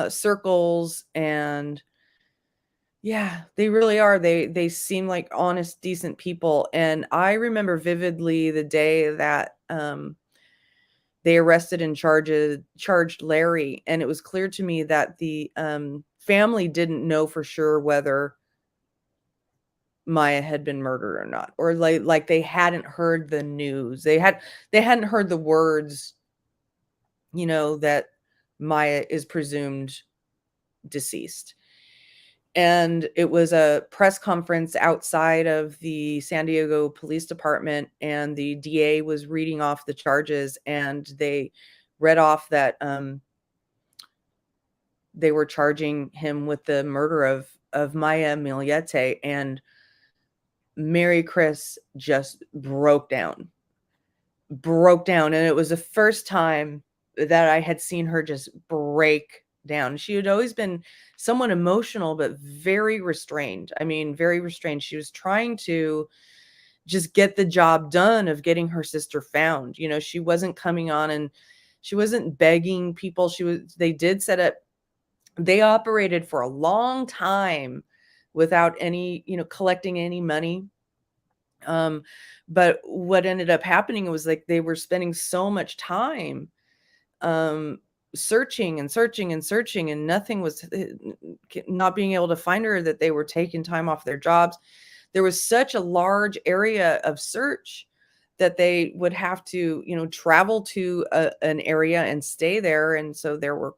circles. And yeah, they really are. They seem like honest, decent people. And I remember vividly the day that they arrested and charged Larry. And it was clear to me that the family didn't know for sure whether Maya had been murdered or not, or like they hadn't heard the news. They hadn't heard the words, that Maya is presumed deceased. And it was a press conference outside of the San Diego Police Department, and the DA was reading off the charges, and they read off that they were charging him with the murder of Maya Millete, and Maricris just broke down. And it was the first time that I had seen her just break down. She had always been somewhat emotional, but very restrained. I mean, very restrained. She was trying to just get the job done of getting her sister found. She wasn't coming on and she wasn't begging people. They operated for a long time without any, collecting any money. But what ended up happening was like they were spending so much time searching and nothing was, not being able to find her, that they were taking time off their jobs. There was such a large area of search that they would have to, travel to an area and stay there. And so there were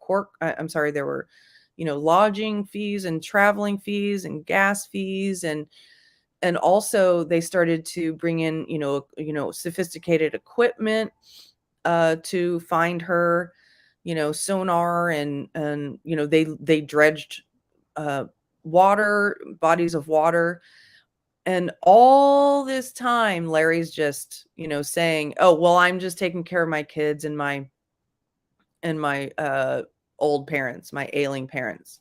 lodging fees and traveling fees and gas fees, and also they started to bring in, sophisticated equipment to find her, sonar, and they dredged bodies of water. And all this time, Larry's just, saying, "Oh, well, I'm just taking care of my kids and my old parents, my ailing parents."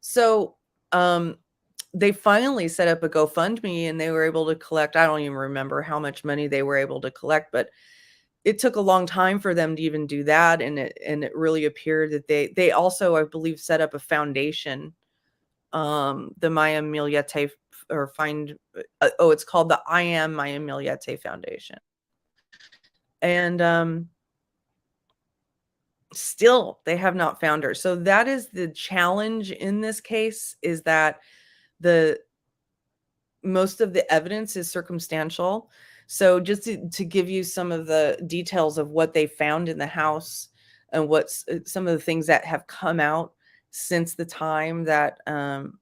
So, they finally set up a GoFundMe, and they were able to collect, I don't even remember how much money they were able to collect, but it took a long time for them to even do that. And it really appeared that they also, I believe, set up a foundation, the Maya Millete, it's called the I Am Maya Millete Foundation. And still they have not found her. So that is the challenge in this case, is that most of the evidence is circumstantial. So just to give you some of the details of what they found in the house, and what's some of the things that have come out since the time that, in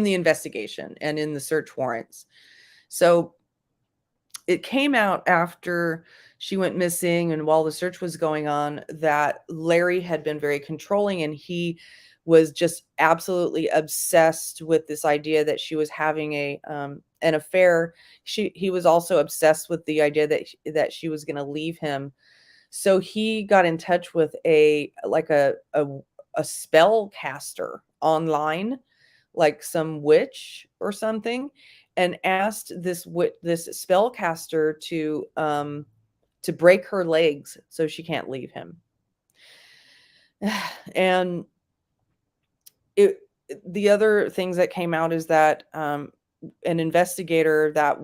the investigation and in the search warrants. So it came out after she went missing and while the search was going on that Larry had been very controlling, and he was just absolutely obsessed with this idea that she was having an affair. He was also obsessed with the idea that she was going to leave him. So he got in touch with a spell caster online, like some witch or something, and asked this spellcaster to break her legs so she can't leave him. And the other things that came out is that an investigator that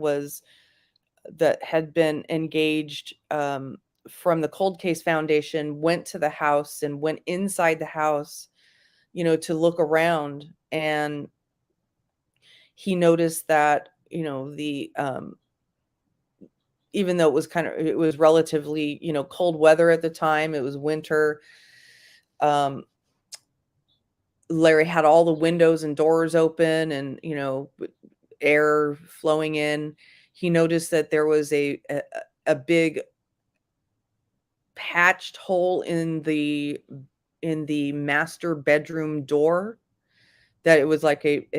had been engaged from the Cold Case Foundation went to the house and went inside the house, to look around, and he noticed that, the even though it was relatively, cold weather at the time, it was winter, Larry had all the windows and doors open and, air flowing in. He noticed that there was a big patched hole in the master bedroom door, that it was like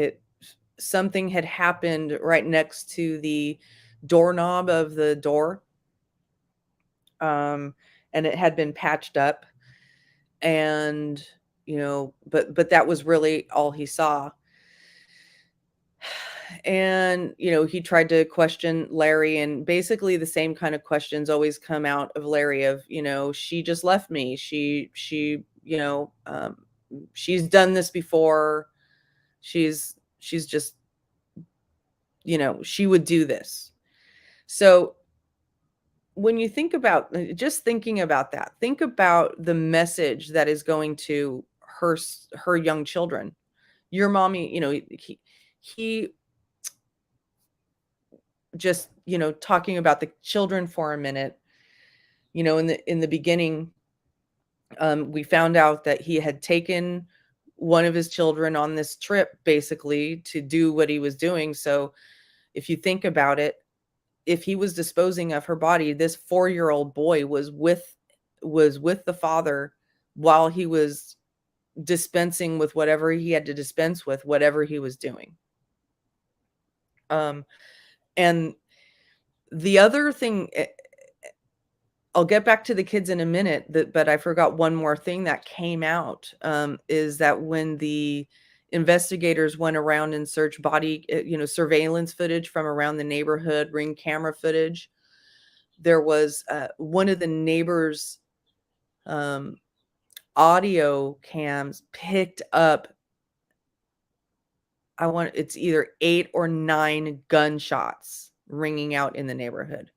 something had happened right next to the doorknob of the door. And it had been patched up, and, but that was really all he saw. And, he tried to question Larry, and basically the same kind of questions always come out of Larry of, she just left me. She, she's done this before. She's just, she would do this. So when you think about, just thinking about that, think about the message that is going to her young children. Your mommy, he just, talking about the children for a minute, in the beginning, we found out that he had taken one of his children on this trip basically to do what he was doing. So if you think about it, if he was disposing of her body, this 4-year-old boy was with the father while he was dispensing with whatever he had to dispense with, whatever he was doing. And the other thing, I'll get back to the kids in a minute, but I forgot one more thing that came out, is that when the investigators went around and searched surveillance footage from around the neighborhood, Ring camera footage, there was one of the neighbors' audio cams picked up, it's either 8 or 9 gunshots ringing out in the neighborhood,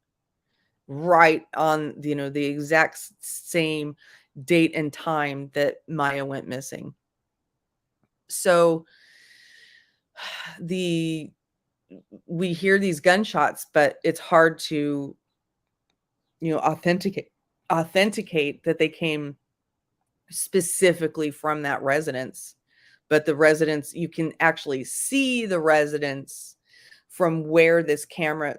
right on, the exact same date and time that Maya went missing. So we hear these gunshots, but it's hard to, authenticate that they came specifically from that residence. But the residence, you can actually see the residence from where this camera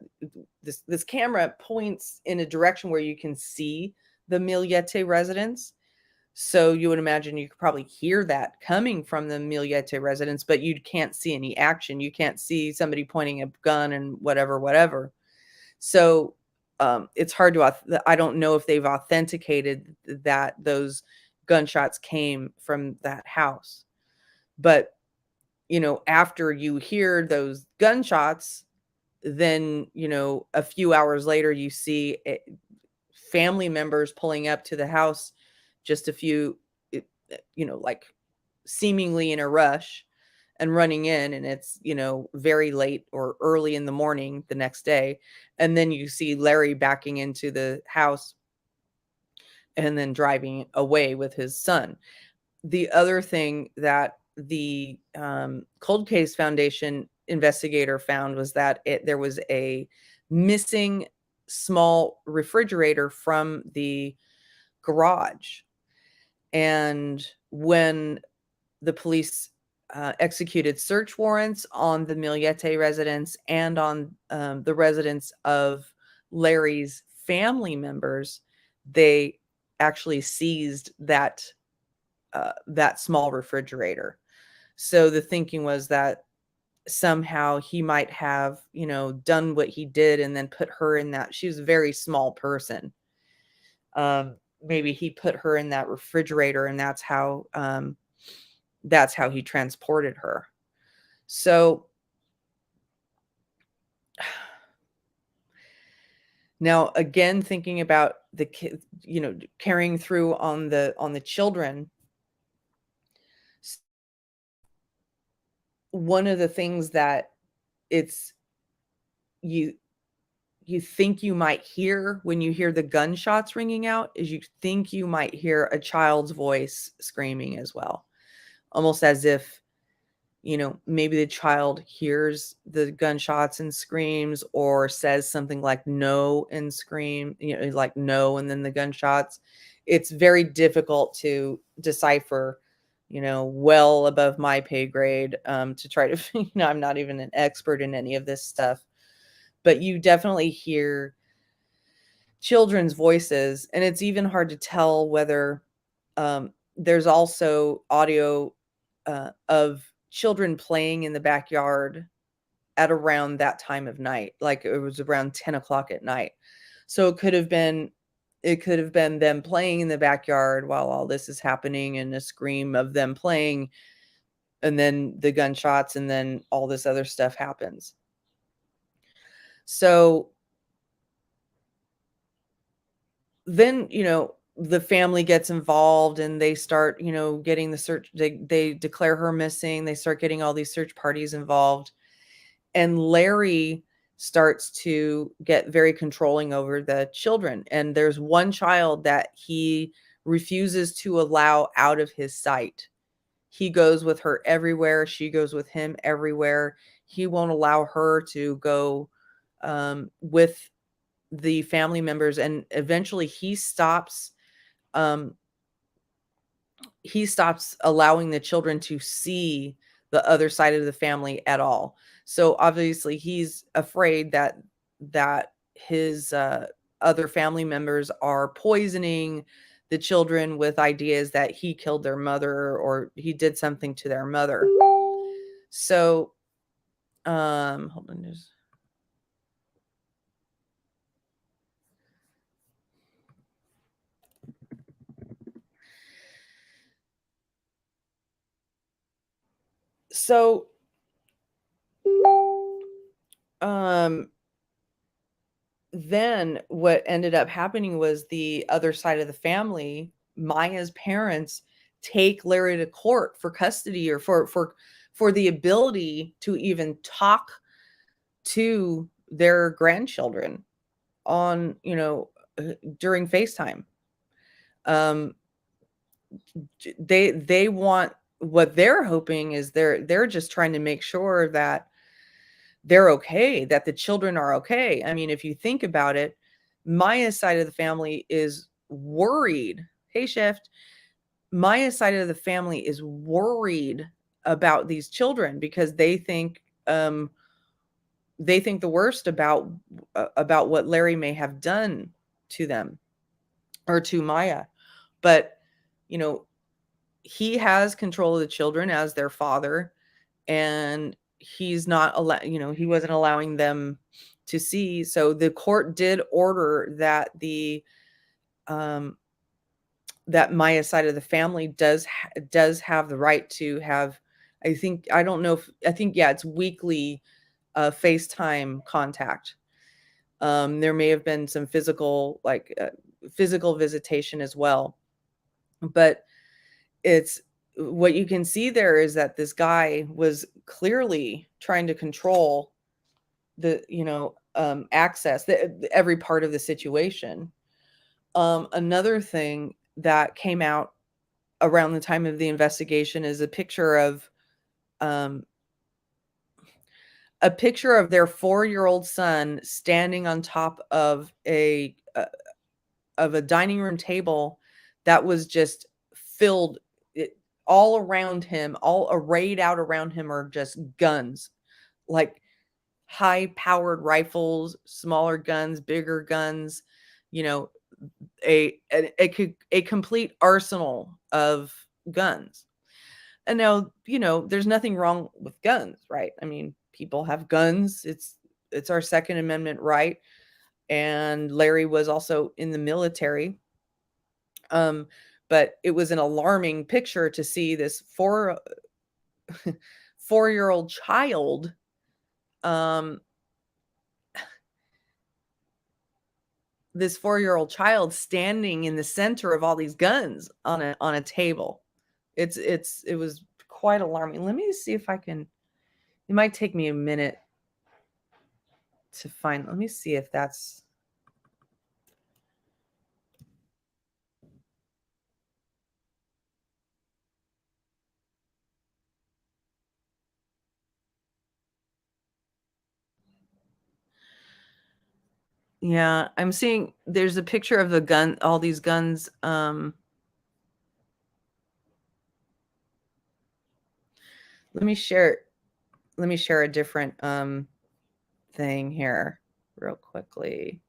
points in a direction where you can see the Millete residence. So you would imagine you could probably hear that coming from the Millete residence, but you can't see any action. You can't see somebody pointing a gun and whatever. So it's hard to, I don't know if they've authenticated that those gunshots came from that house. But, after you hear those gunshots, then, a few hours later, you see family members pulling up to the house, just a few, like seemingly in a rush, and running in, and it's, very late or early in the morning the next day. And then you see Larry backing into the house and then driving away with his son. The other thing that the Cold Case Foundation investigator found was that there was a missing small refrigerator from the garage. And when the police executed search warrants on the Millete residence and on the residence of Larry's family members, they actually seized that small refrigerator. So the thinking was that somehow he might have, done what he did and then put her in that. She was a very small person. Maybe he put her in that refrigerator, and that's how he transported her. So now again, thinking about the kids, carrying through on the children. One of the things that you think you might hear when you hear the gunshots ringing out is you think you might hear a child's voice screaming as well. Almost as if, maybe the child hears the gunshots and screams, or says something like no and scream, like no, and then the gunshots. It's very difficult to decipher, well above my pay grade, to try to, I'm not even an expert in any of this stuff, but you definitely hear children's voices. And it's even hard to tell whether there's also audio of children playing in the backyard at around that time of night. Like it was around 10 o'clock at night. So it could have been them playing in the backyard while all this is happening, and a scream of them playing, and then the gunshots, and then all this other stuff happens. So then, the family gets involved, and they start, getting the search. They declare her missing. They start getting all these search parties involved. And Larry starts to get very controlling over the children. And there's one child that he refuses to allow out of his sight. He goes with her everywhere. She goes with him everywhere. He won't allow her to go with the family members. And eventually um, he stops allowing the children to see the other side of the family at all. So obviously he's afraid that his other family members are poisoning the children with ideas that he killed their mother or he did something to their mother. So hold on, so then what ended up happening was the other side of the family, Maya's parents, take Larry to court for custody or for the ability to even talk to their grandchildren on, during FaceTime. They want, what they're hoping is they're just trying to make sure that they're okay, that the children are okay. I mean, if you think about it, Maya's side of the family is worried. Hey, Shift. Maya's side of the family is worried about these children because they think the worst about what Larry may have done to them or to Maya. But, he has control of the children as their father, and he's not he wasn't allowing them to see. So the court did order that that Maya's side of the family does have the right to have, I think it's weekly FaceTime contact. There may have been some physical visitation as well, but it's, what you can see there is that this guy was clearly trying to control the, access, every part of the situation. Another thing that came out around the time of the investigation is a picture of their 4-year-old son standing on top of a dining room table that was just filled. All around him, all arrayed out around him are just guns, like high-powered rifles, smaller guns, bigger guns, a complete arsenal of guns. And now, there's nothing wrong with guns, right? I mean, people have guns. It's our Second Amendment right. And Larry was also in the military. But it was an alarming picture to see this 4-year-old child standing in the center of all these guns on a table. It was quite alarming. Let me see if I can, it might take me a minute to find, let me see if that's, yeah, I'm seeing there's a picture of the gun, all these guns. Let me share a different thing here real quickly.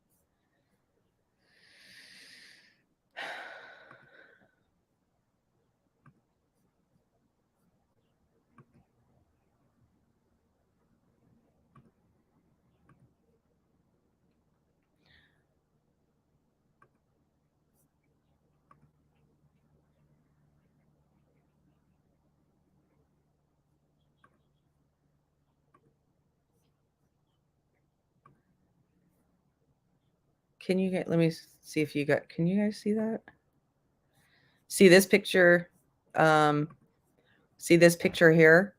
Let me see if can you guys see that? See this picture? See this picture here?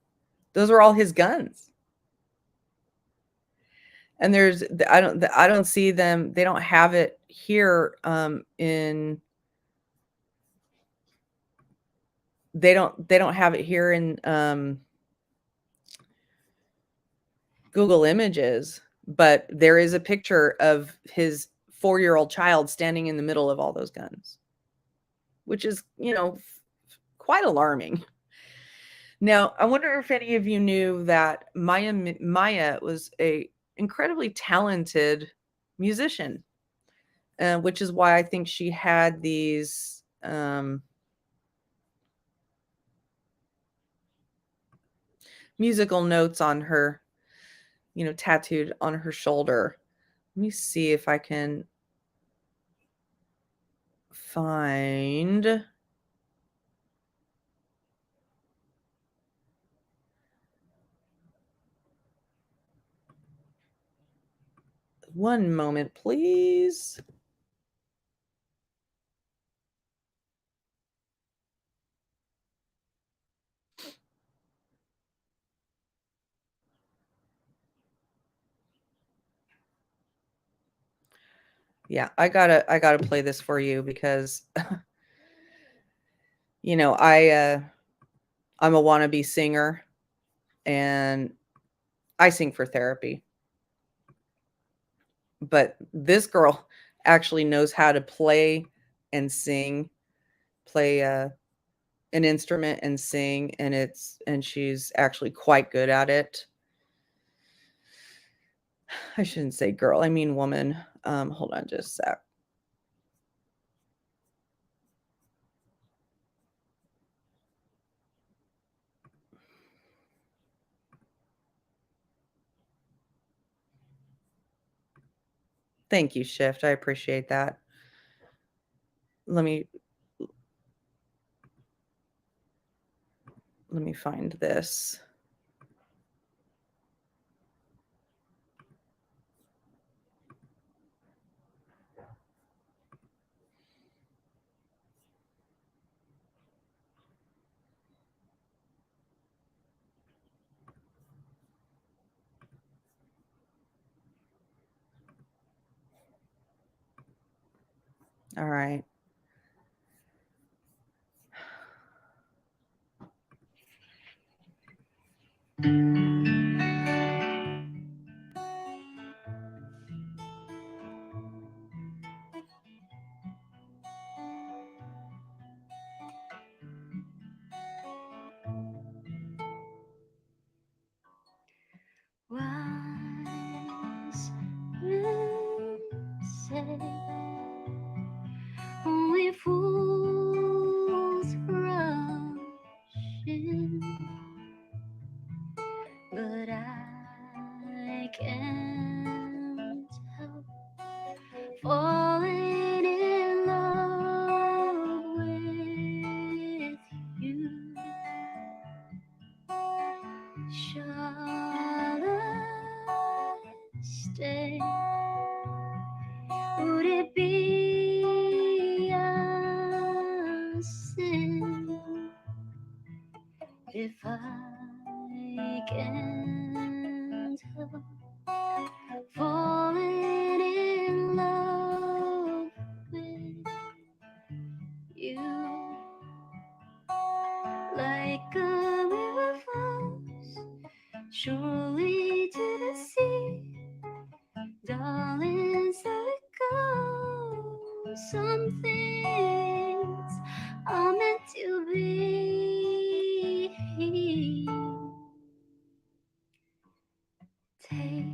Those are all his guns. And I don't see them. They don't have it here they don't have it here in Google Images, but there is a picture of his 4-year-old child standing in the middle of all those guns, which is, quite alarming. Now, I wonder if any of you knew that Maya was a incredibly talented musician, which is why I think she had these musical notes on her, tattooed on her shoulder. Let me see if I can find. One moment, please. Yeah, I gotta play this for you because I'm a wannabe singer and I sing for therapy. But this girl actually knows how to play and sing, play an instrument and sing, and she's actually quite good at it. I shouldn't say girl, I mean woman. Hold on just a sec. Thank you, Shift. I appreciate that. Let me find this. All right. Wise men say only fools rush in, but I can't help falling in love with you. Shall I stay? Would it be a sin if I can't help falling in love with you? Like a river flows surely to the sea, darling, so it goes. Some things are meant to be. Take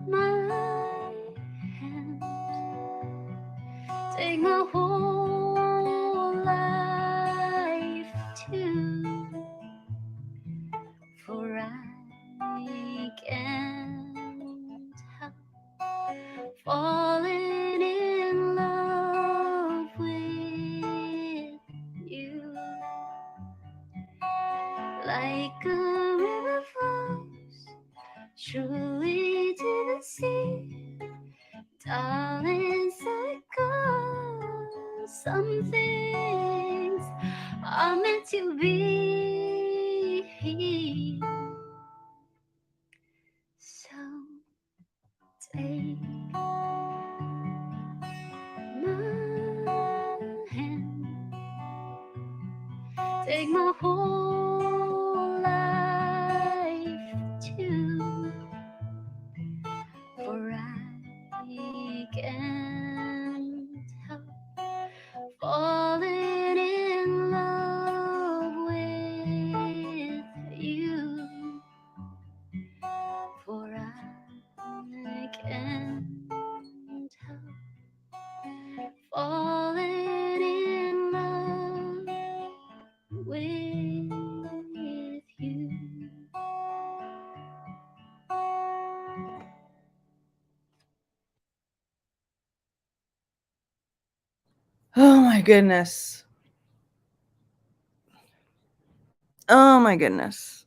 my hand, take my whole life too, for I can't help falling in love with you. Like a river flows surely to the sea, darling, so it goes. Some things are meant to be. So goodness. Oh my goodness.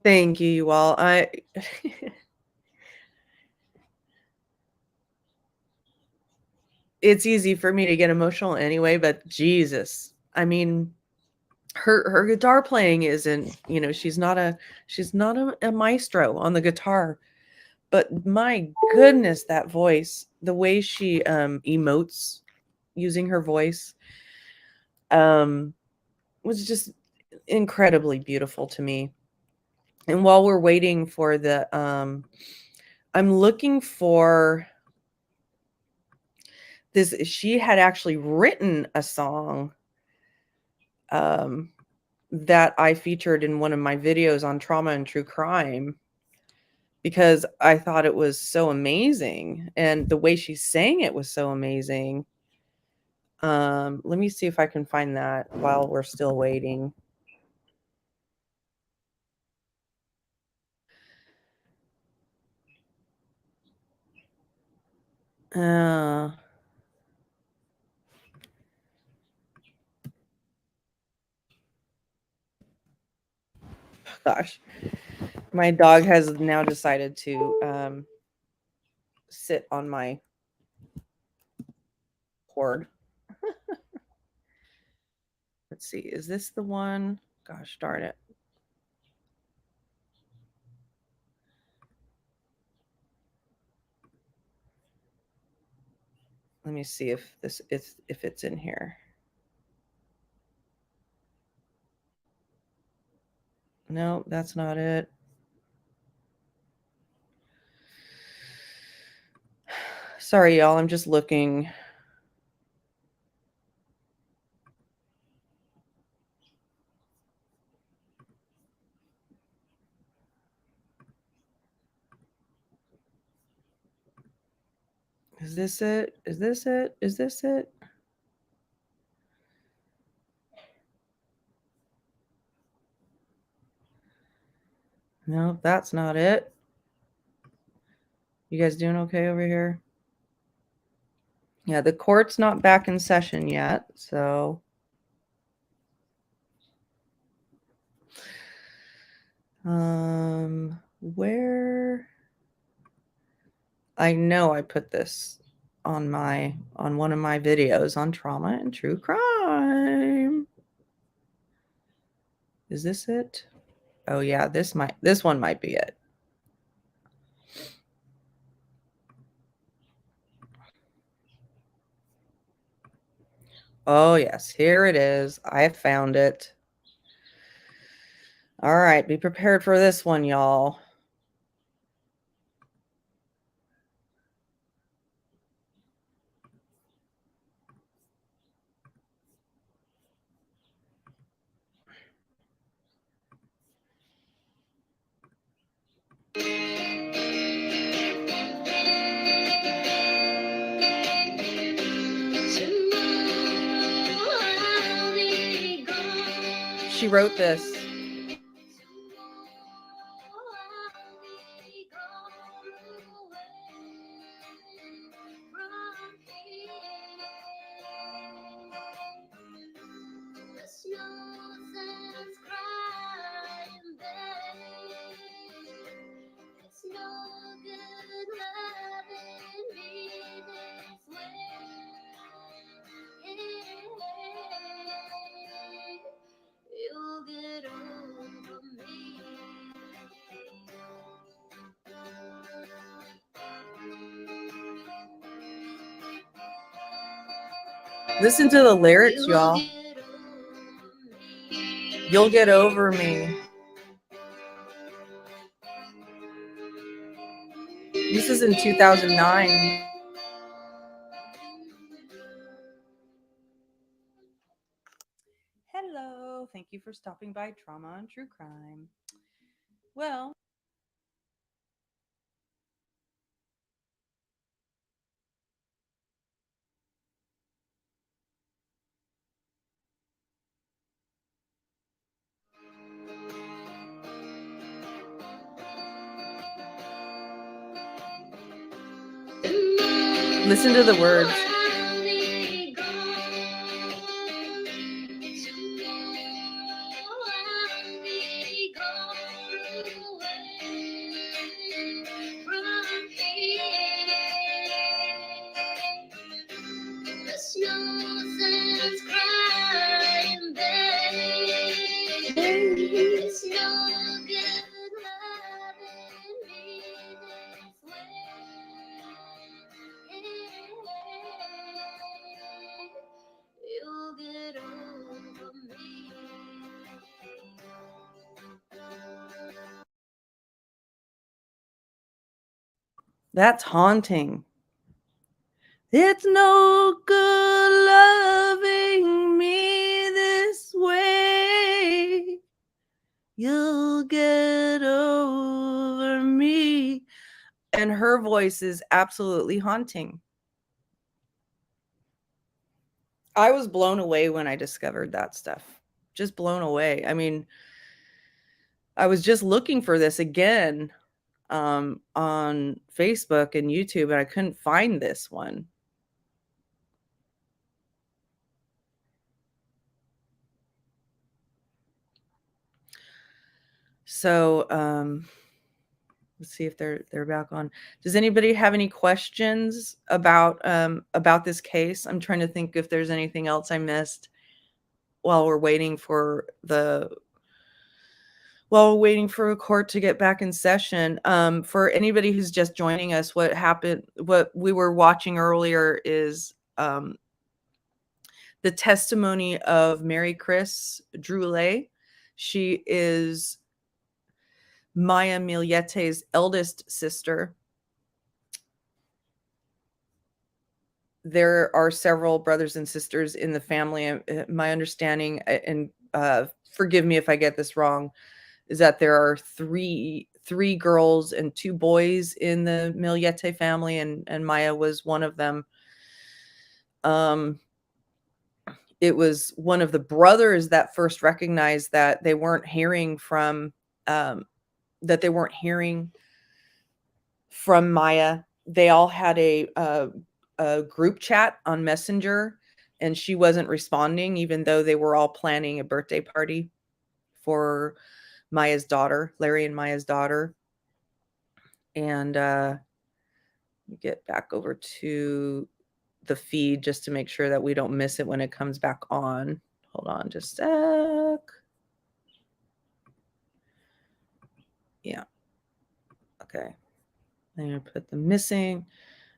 Thank you, you all. It's easy for me to get emotional anyway, but Jesus. I mean, her guitar playing isn't, she's not a maestro on the guitar, but my goodness, that voice, the way she emotes using her voice was just incredibly beautiful to me. And while we're waiting for the I'm looking for this. She had actually written a song that I featured in one of my videos on trauma and true crime, because I thought it was so amazing, and the way she sang it was so amazing. Let me see if I can find that while we're still waiting. Uh, Gosh, my dog has now decided to sit on my cord. Let's see, is this the one? Gosh darn it. Let me see if it's in here. No, that's not it. Sorry, y'all. I'm just looking. Is this it? Is this it? Is this it? No, that's not it. You guys doing okay over here? Yeah, the court's not back in session yet, so where I know I put this on one of my videos on trauma and true crime. Is this it? Oh yeah, this one might be it. Oh yes, here it is. I found it. All right, be prepared for this one, y'all. She wrote this. You'll get Listen to the lyrics, y'all. You'll get over me. This is in 2009. Hello. Thank you for stopping by Trauma and True Crime. Well, listen to the words. That's haunting. It's no good loving me this way. You'll get over me. And her voice is absolutely haunting. I was blown away when I discovered that stuff. Just blown away. I mean, I was just looking for this again on Facebook and YouTube, and I couldn't find this one. So let's see if they're back on. Does anybody have any questions about this case? I'm trying to think if there's anything else I missed while we're waiting for a court to get back in session. For anybody who's just joining us, what happened, what we were watching earlier is the testimony of Maricris Drouaillet. She is Maya Millete's eldest sister. There are several brothers and sisters in the family. My understanding, and forgive me if I get this wrong, is that there are three girls and 2 boys in the Millete family, and Maya was one of them. It was one of the brothers that first recognized that they weren't hearing from Maya. They all had a group chat on Messenger, and she wasn't responding, even though they were all planning a birthday party for Maya's daughter, Larry and Maya's daughter. And get back over to the feed just to make sure that we don't miss it when it comes back on. Hold on just a sec. Yeah. Okay. I'm going to put the missing.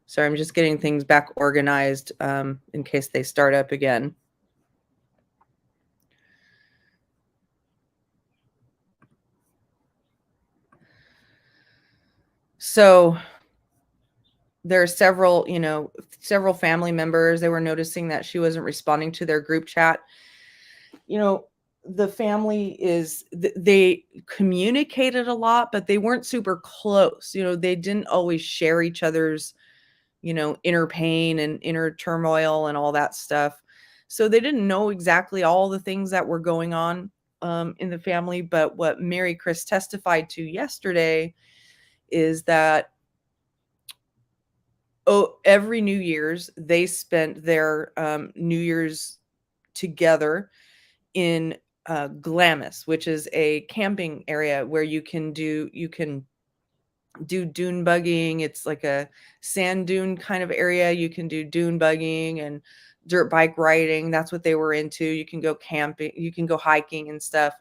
Sorry, I'm just getting things back organized in case they start up again. So there are several family members. They were noticing that she wasn't responding to their group chat. The family they communicated a lot, but they weren't super close. They didn't always share each other's, inner pain and inner turmoil and all that stuff. So they didn't know exactly all the things that were going on in the family. But what Maricris testified to yesterday is that every New Year's they spent their New Year's together in Glamis, which is a camping area where you can do dune buggying. It's like a sand dune kind of area. You can do dune buggying and dirt bike riding. That's what they were into. You can go camping, you can go hiking and stuff.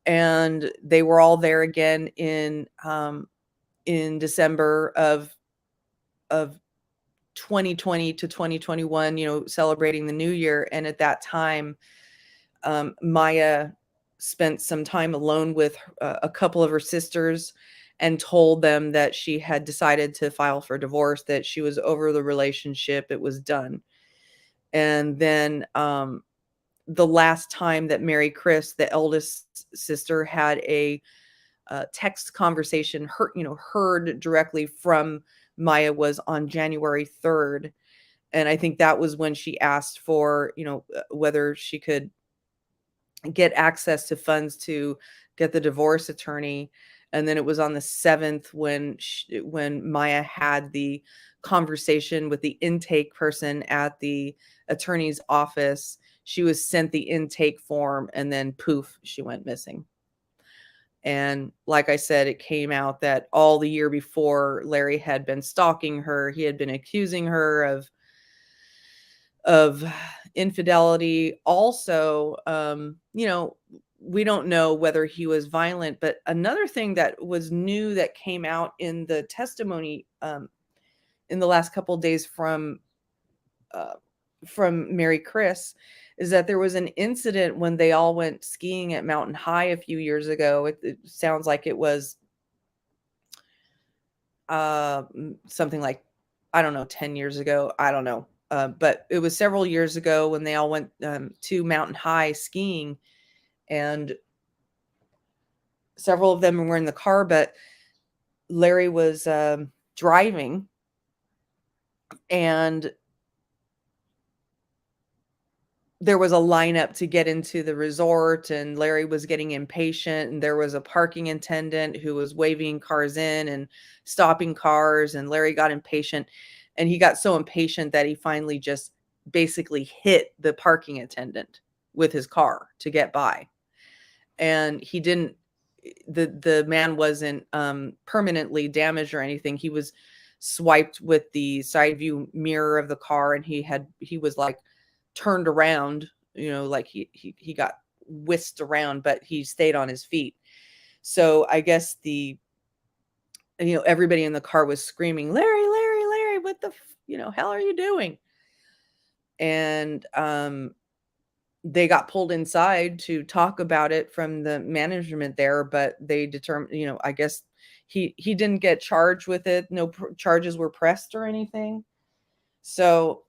And they were all there again in December of 2020 to 2021, celebrating the new year. And at that time, Maya spent some time alone with a couple of her sisters and told them that she had decided to file for divorce, that she was over the relationship, it was done. And then the last time that Maricris, the eldest sister, had a text conversation heard directly from Maya was on January 3rd. And I think that was when she asked for, whether she could get access to funds to get the divorce attorney. And then it was on the 7th when Maya had the conversation with the intake person at the attorney's office. She was sent the intake form, and then poof, she went missing. And like I said, it came out that all the year before, Larry had been stalking her. He had been accusing her of infidelity. Also, we don't know whether he was violent, but another thing that was new that came out in the testimony in the last couple of days from Maricris is that there was an incident when they all went skiing at Mountain High a few years ago. It sounds like it was something like, I don't know, 10 years ago. I don't know. But it was several years ago when they all went to Mountain High skiing, and several of them were in the car, but Larry was driving, and there was a lineup to get into the resort, and Larry was getting impatient, and there was a parking attendant who was waving cars in and stopping cars, and Larry got impatient, and he got so impatient that he finally just basically hit the parking attendant with his car to get by. And he didn't, the man wasn't permanently damaged or anything. He was swiped with the side view mirror of the car, and he was like turned around, like he got whisked around, but he stayed on his feet. So I guess everybody in the car was screaming, Larry, Larry, Larry, what the hell are you doing? And they got pulled inside to talk about it from the management there, but they determined, I guess he didn't get charged with it. No charges were pressed or anything. So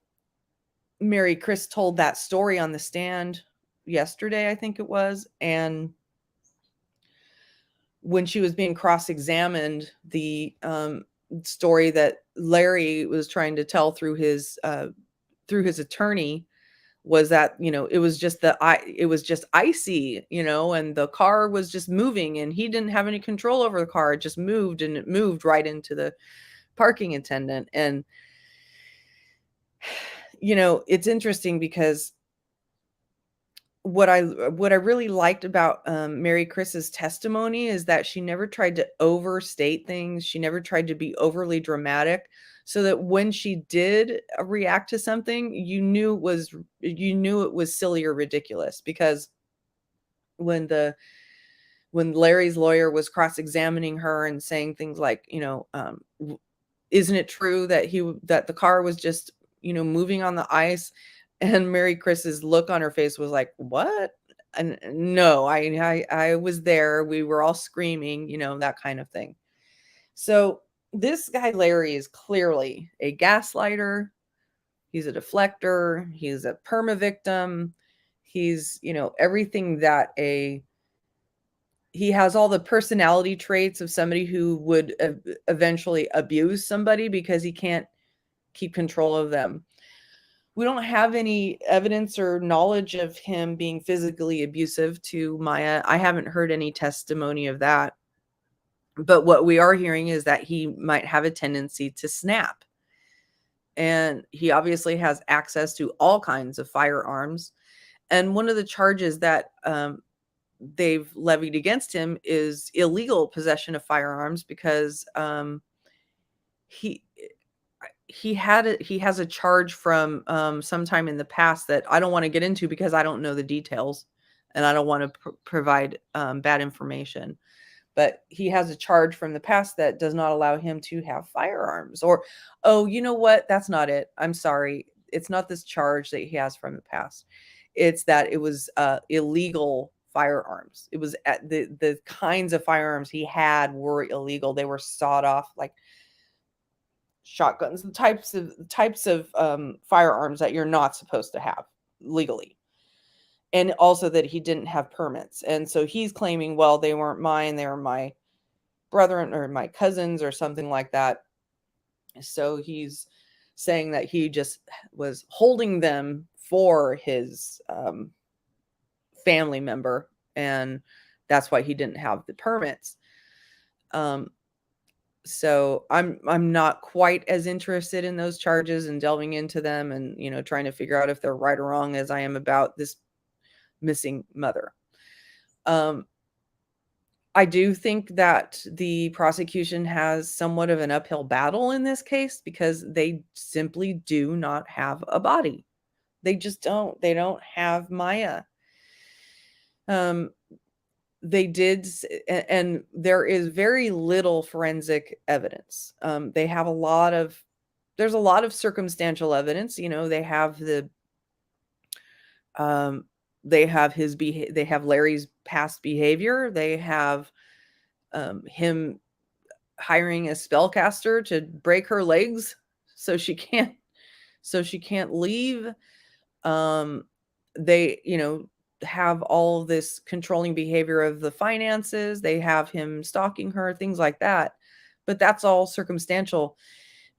Maricris told that story on the stand yesterday, I think it was. And when she was being cross-examined, the story that Larry was trying to tell through his attorney was that, it was just icy, and the car was just moving, and he didn't have any control over the car. It just moved, and it moved right into the parking attendant. And it's interesting because what I really liked about Maricris's testimony is that she never tried to overstate things. She never tried to be overly dramatic, so that when she did react to something, you knew it was silly or ridiculous. Because when Larry's lawyer was cross-examining her and saying things like, isn't it true that the car was just moving on the ice? And Maricris's look on her face was like, what? And no, I was there. We were all screaming, that kind of thing. So this guy, Larry, is clearly a gaslighter. He's a deflector. He's a perma victim. He's, everything that he has all the personality traits of somebody who would eventually abuse somebody because he can't keep control of them. We don't have any evidence or knowledge of him being physically abusive to Maya. I haven't heard any testimony of that. But what we are hearing is that he might have a tendency to snap. And he obviously has access to all kinds of firearms. And one of the charges that they've levied against him is illegal possession of firearms, because he has a charge from sometime in the past that I don't want to get into because I don't know the details, and I don't want to provide bad information. but he has a charge from the past that does not allow him to have firearms. Or, oh, you know what? That's not it. I'm sorry. It's not this charge that he has from the past. It's that it was illegal firearms. It was the kinds of firearms he had were illegal. They were sawed off, like shotguns, the types of firearms that you're not supposed to have legally. And also that he didn't have permits. And so he's claiming, well, they weren't mine, they were my brethren or my cousins or something like that. So he's saying that he just was holding them for his family member, and that's why he didn't have the permits. So I'm not quite as interested in those charges and delving into them and, you know, trying to figure out if they're right or wrong as I am about this missing mother. I do think that the prosecution has somewhat of an uphill battle in this case because they simply do not have a body. They just don't. They don't have Maya. They did, and there is very little forensic evidence. They have there's a lot of circumstantial evidence. You know, they have they have Larry's past behavior. They have him hiring a spellcaster to break her legs so she can't leave. They, you know, have all this controlling behavior of the finances. They have him stalking her, things like that. But that's all circumstantial.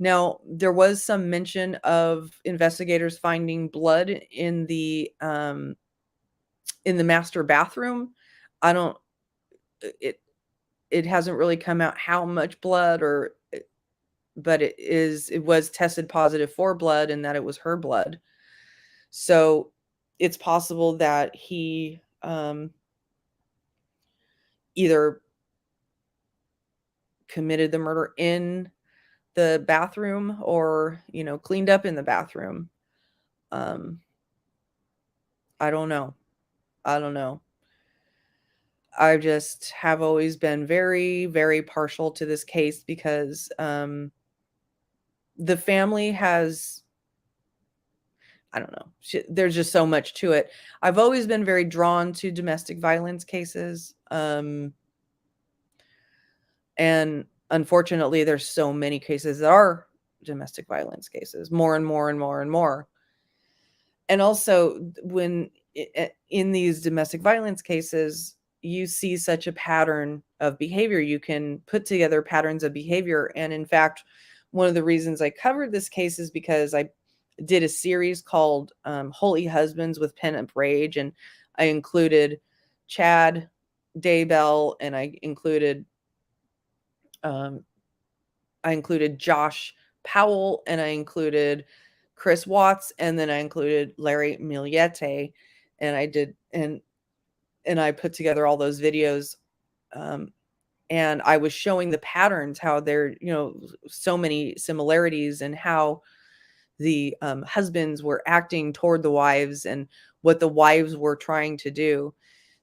Now, there was some mention of investigators finding blood in the master bathroom. I don't it hasn't really come out how much blood but it was tested positive for blood and that it was her blood. So it's possible that he either committed the murder in the bathroom or, you know, cleaned up in the bathroom. I don't know. I just have always been very, very partial to this case because the family has, I don't know, there's just so much to it. I've always been very drawn to domestic violence cases. And unfortunately, there's so many cases that are domestic violence cases, more and more and more and more. And also, when in these domestic violence cases, you see such a pattern of behavior. You can put together patterns of behavior. And in fact, one of the reasons I covered this case is because I did a series called Holy Husbands with Pent-Up Rage. And I included Chad Daybell, and I included Josh Powell, and I included Chris Watts, and then I included Larry Millete, and I did, and I put together all those videos, and I was showing the patterns, how there, you know, so many similarities, and how the husbands were acting toward the wives and what the wives were trying to do.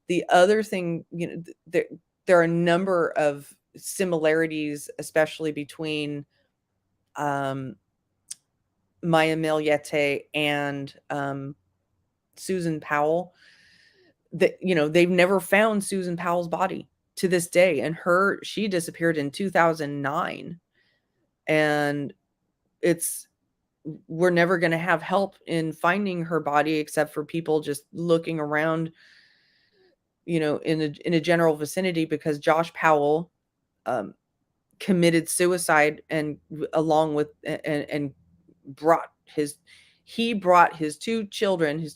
The other thing, you know, there are a number of similarities, especially between Maya Millete and Susan Powell. That, you know, they've never found Susan Powell's body to this day, and she disappeared in 2009, and we're never going to have help in finding her body except for people just looking around, you know, in a general vicinity, because Josh Powell committed suicide, and along with and brought his two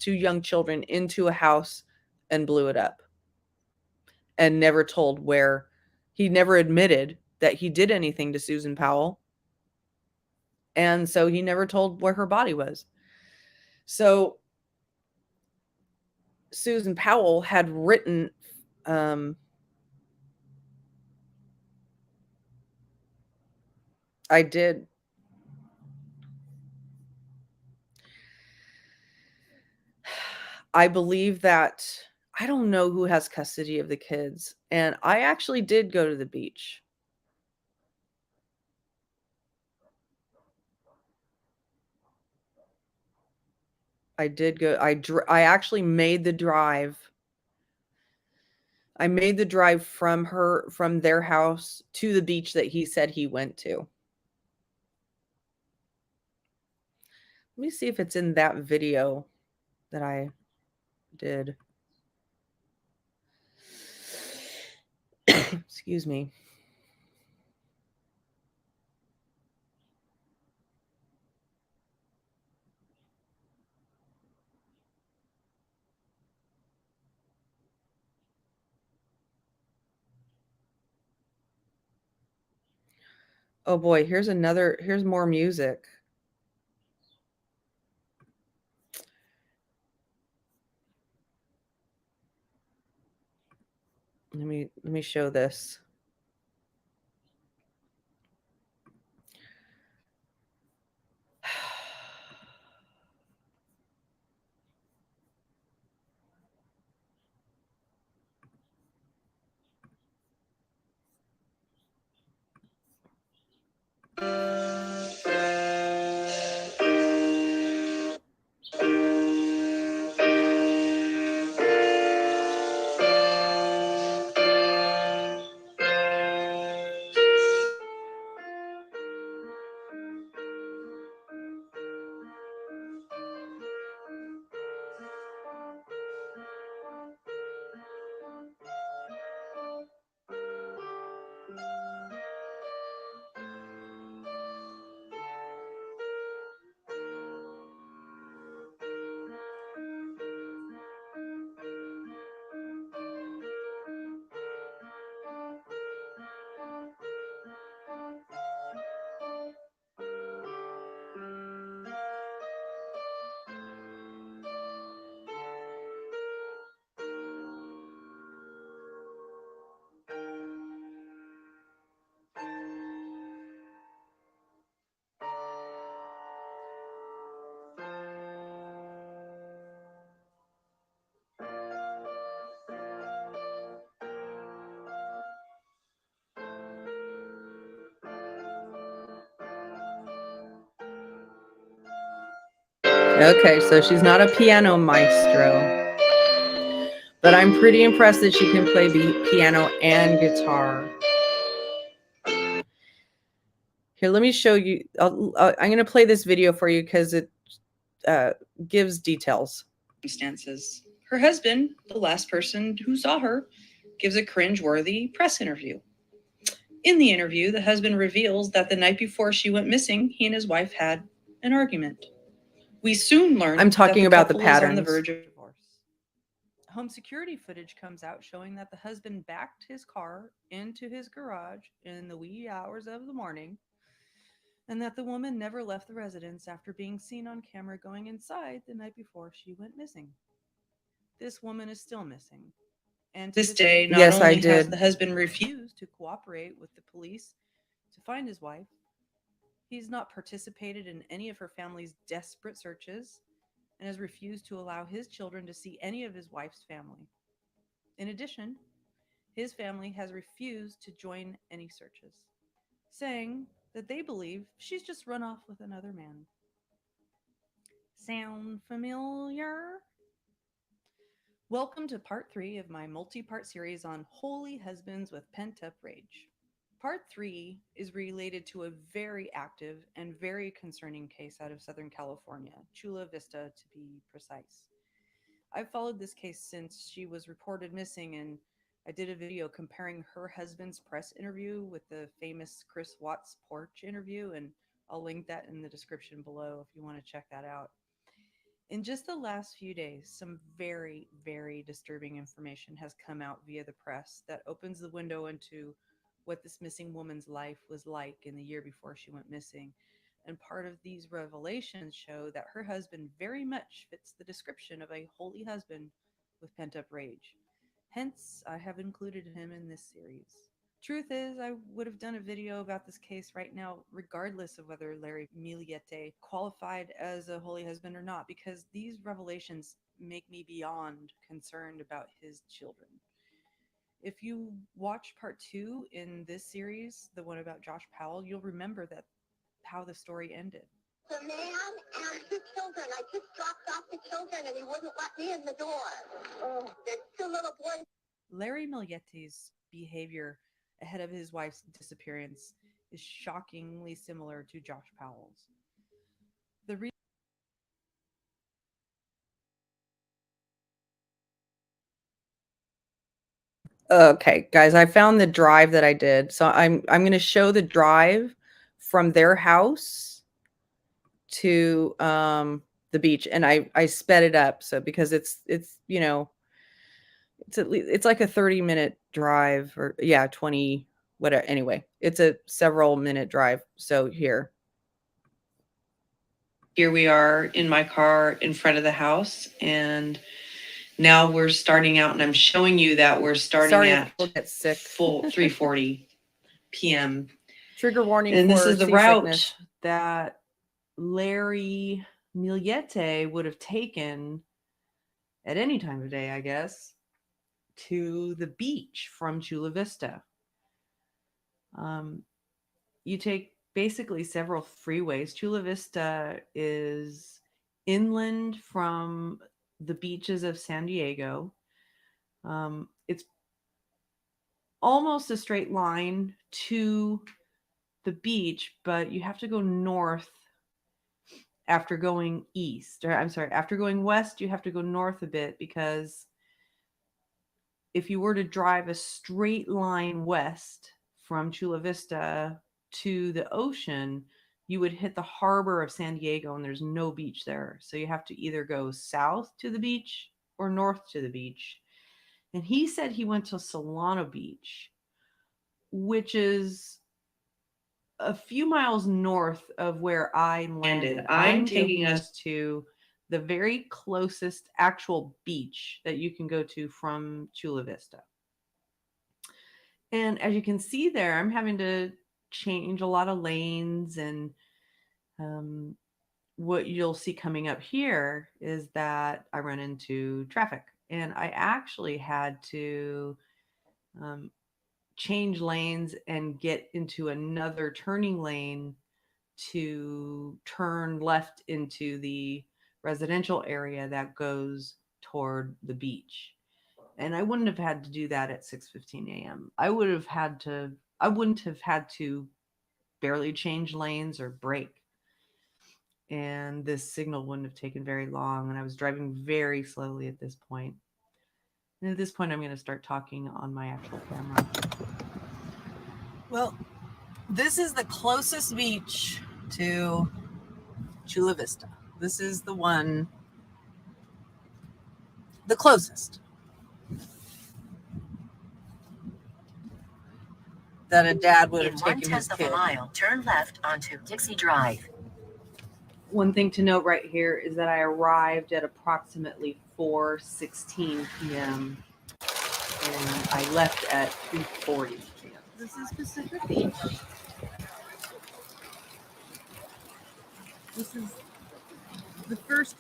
young children into a house and blew it up, and never told where. He never admitted that he did anything to Susan Powell, and so he never told where her body was. So Susan Powell had written I did. I believe that I don't know who has custody of the kids. And I actually did go to the beach. I did go. I actually made the drive. I made the drive from their house to the beach that he said he went to. Let me see if it's in that video that I did. Excuse me. Oh boy, here's more music. Let me show this. Okay, so she's not a piano maestro, but I'm pretty impressed that she can play piano and guitar. Here, let me show you. I'm going to play this video for you because it gives details. Circumstances. Her husband, the last person who saw her, gives a cringe-worthy press interview. In the interview, the husband reveals that the night before she went missing, he and his wife had an argument. We soon learned I'm talking about the patterns. On the verge of divorce. Home security footage comes out showing that the husband backed his car into his garage in the wee hours of the morning, and that the woman never left the residence after being seen on camera going inside the night before she went missing. This woman is still missing. And to this day, not yes, only has the husband refused to cooperate with the police to find his wife, he's not participated in any of her family's desperate searches and has refused to allow his children to see any of his wife's family. In addition, his family has refused to join any searches, saying that they believe she's just run off with another man. Sound familiar? Welcome to part 3 of my multi-part series on holy husbands with pent-up rage. Part 3 is related to a very active and very concerning case out of Southern California, Chula Vista to be precise. I've followed this case since she was reported missing, and I did a video comparing her husband's press interview with the famous Chris Watts porch interview, and I'll link that in the description below if you want to check that out. In just the last few days, some very, very disturbing information has come out via the press that opens the window into what this missing woman's life was like in the year before she went missing. And part of these revelations show that her husband very much fits the description of a holy husband with pent-up rage. Hence, I have included him in this series. Truth is, I would have done a video about this case right now, regardless of whether Larry Millete qualified as a holy husband or not, because these revelations make me beyond concerned about his children. If you watch part 2 in this series, the one about Josh Powell, you'll remember that how the story ended. The man and his children. I just dropped off the children and he wouldn't let me in the door. Oh, there's 2 little boys. Larry Millete's behavior ahead of his wife's disappearance is shockingly similar to Josh Powell's. The reason Okay, guys, I found the drive that I did. So I'm going to show the drive from their house to the beach, and I sped it up so because it's you know, it's at least it's like a 30-minute drive, or yeah, 20 whatever. Anyway, it's a several minute drive. So here we are in my car in front of the house, and now we're starting out, and I'm showing you that we're starting at full 3:40 p.m. Trigger warning. And this is the route that Larry Millete would have taken at any time of day, I guess, to the beach from Chula Vista. You take basically several freeways. Chula Vista is inland from the beaches of San Diego. It's almost a straight line to the beach, but you have to go north after going east. Or I'm sorry, after going west, you have to go north a bit, because if you were to drive a straight line west from Chula Vista to the ocean, you would hit the harbor of San Diego, and there's no beach there. So you have to either go south to the beach or north to the beach. And he said he went to Solano Beach, which is a few miles north of where I landed. I'm taking us to the very closest actual beach that you can go to from Chula Vista. And as you can see there, I'm having to change a lot of lanes, and what you'll see coming up here is that I run into traffic, and I actually had to change lanes and get into another turning lane to turn left into the residential area that goes toward the beach. And I wouldn't have had to do that at 6:15 a.m. I wouldn't have had to barely change lanes or brake. And this signal wouldn't have taken very long. And I was driving very slowly at this point. And at this point, I'm going to start talking on my actual camera. Well, this is the closest beach to Chula Vista. This is the one, the closest that a dad would have taken his kid. In 1/10 of a mile, turn left onto Dixie Drive. One thing to note right here is that I arrived at approximately 4:16 p.m. and I left at 3:40 p.m. This is Pacific Beach. This is the first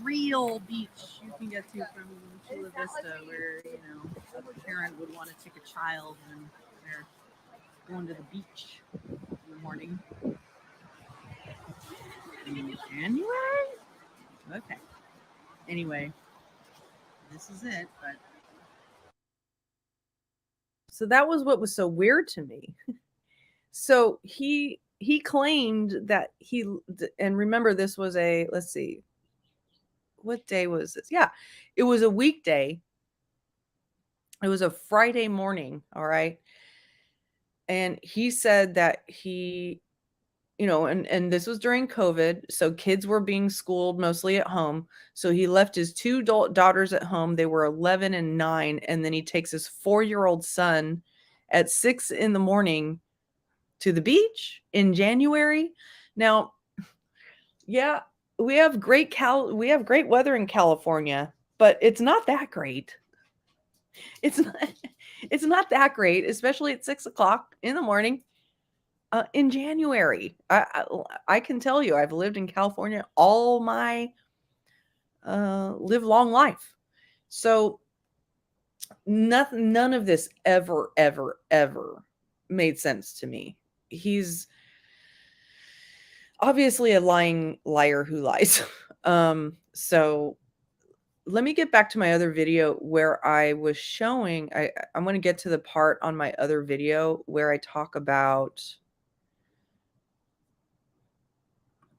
real beach you can get to from Chula Vista, where, you know, a parent would want to take a child and they're going to the beach in the morning. In January? Okay. Anyway, this is it, but so that was what was so weird to me. So he claimed that and remember, this was let's see, what day was this? Yeah, it was a weekday. It was a Friday morning. All right. And he said that he, you know, and this was during COVID. So kids were being schooled mostly at home. So he left his 2 daughters at home. They were 11 and 9. And then he takes his 4-year-old son at 6 a.m. to the beach in January. Now, yeah, we have great weather in California, but it's not that great. It's not that great, especially at 6 o'clock in the morning in January. I can tell you, I've lived in California all my live long life. So none of this ever made sense to me. He's obviously a lying liar who lies. So let me get back to my other video where I was showing, I'm going to get to the part on my other video where I talk about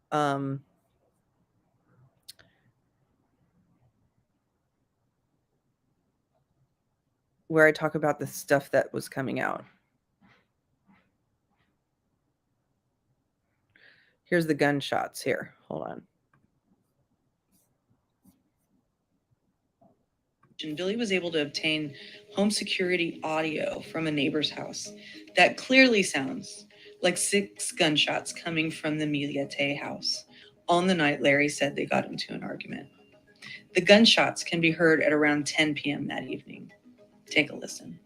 the stuff that was coming out. Here's the gunshots here. Hold on. Billy was able to obtain home security audio from a neighbor's house that clearly sounds like 6 gunshots coming from the Millete house on the night Larry said they got into an argument. The gunshots can be heard at around 10 p.m. that evening. Take a listen.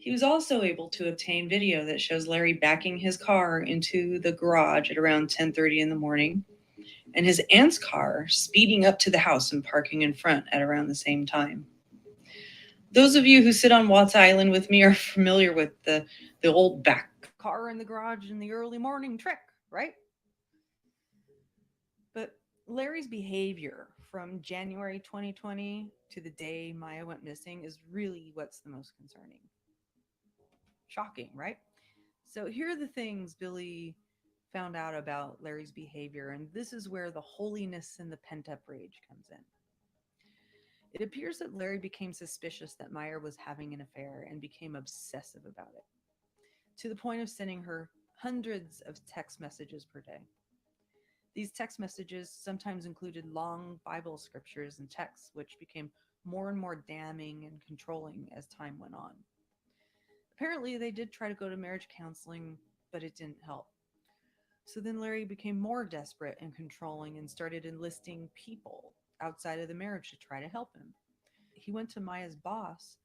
He was also able to obtain video that shows Larry backing his car into the garage at around 10:30 in the morning, and his aunt's car speeding up to the house and parking in front at around the same time. Those of you who sit on Watts Island with me are familiar with the old back car in the garage in the early morning trick, right? But Larry's behavior from January 2020 to the day Maya went missing is really what's the most concerning. Shocking, right? So here are the things Billy found out about Larry's behavior, and this is where the holiness and the pent-up rage comes in. It appears that Larry became suspicious that Maya was having an affair and became obsessive about it, to the point of sending her hundreds of text messages per day. These text messages sometimes included long Bible scriptures and texts, which became more and more damning and controlling as time went on. Apparently, they did try to go to marriage counseling, but it didn't help. So then Larry became more desperate and controlling and started enlisting people outside of the marriage to try to help him. He went to Maya's boss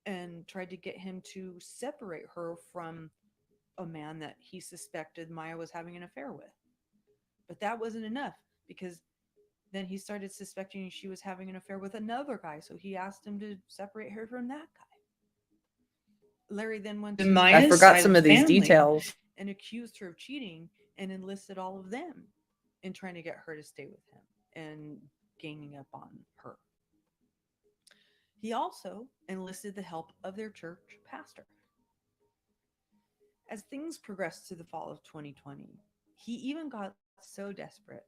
and tried to get him to separate her from a man that he suspected Maya was having an affair with. But that wasn't enough, because then he started suspecting she was having an affair with another guy, so he asked him to separate her from that guy. Larry then went to Maya's, I forgot some of these details, and accused her of cheating and enlisted all of them in trying to get her to stay with him and ganging up on her. He also enlisted the help of their church pastor. As things progressed to the fall of 2020, he even got so desperate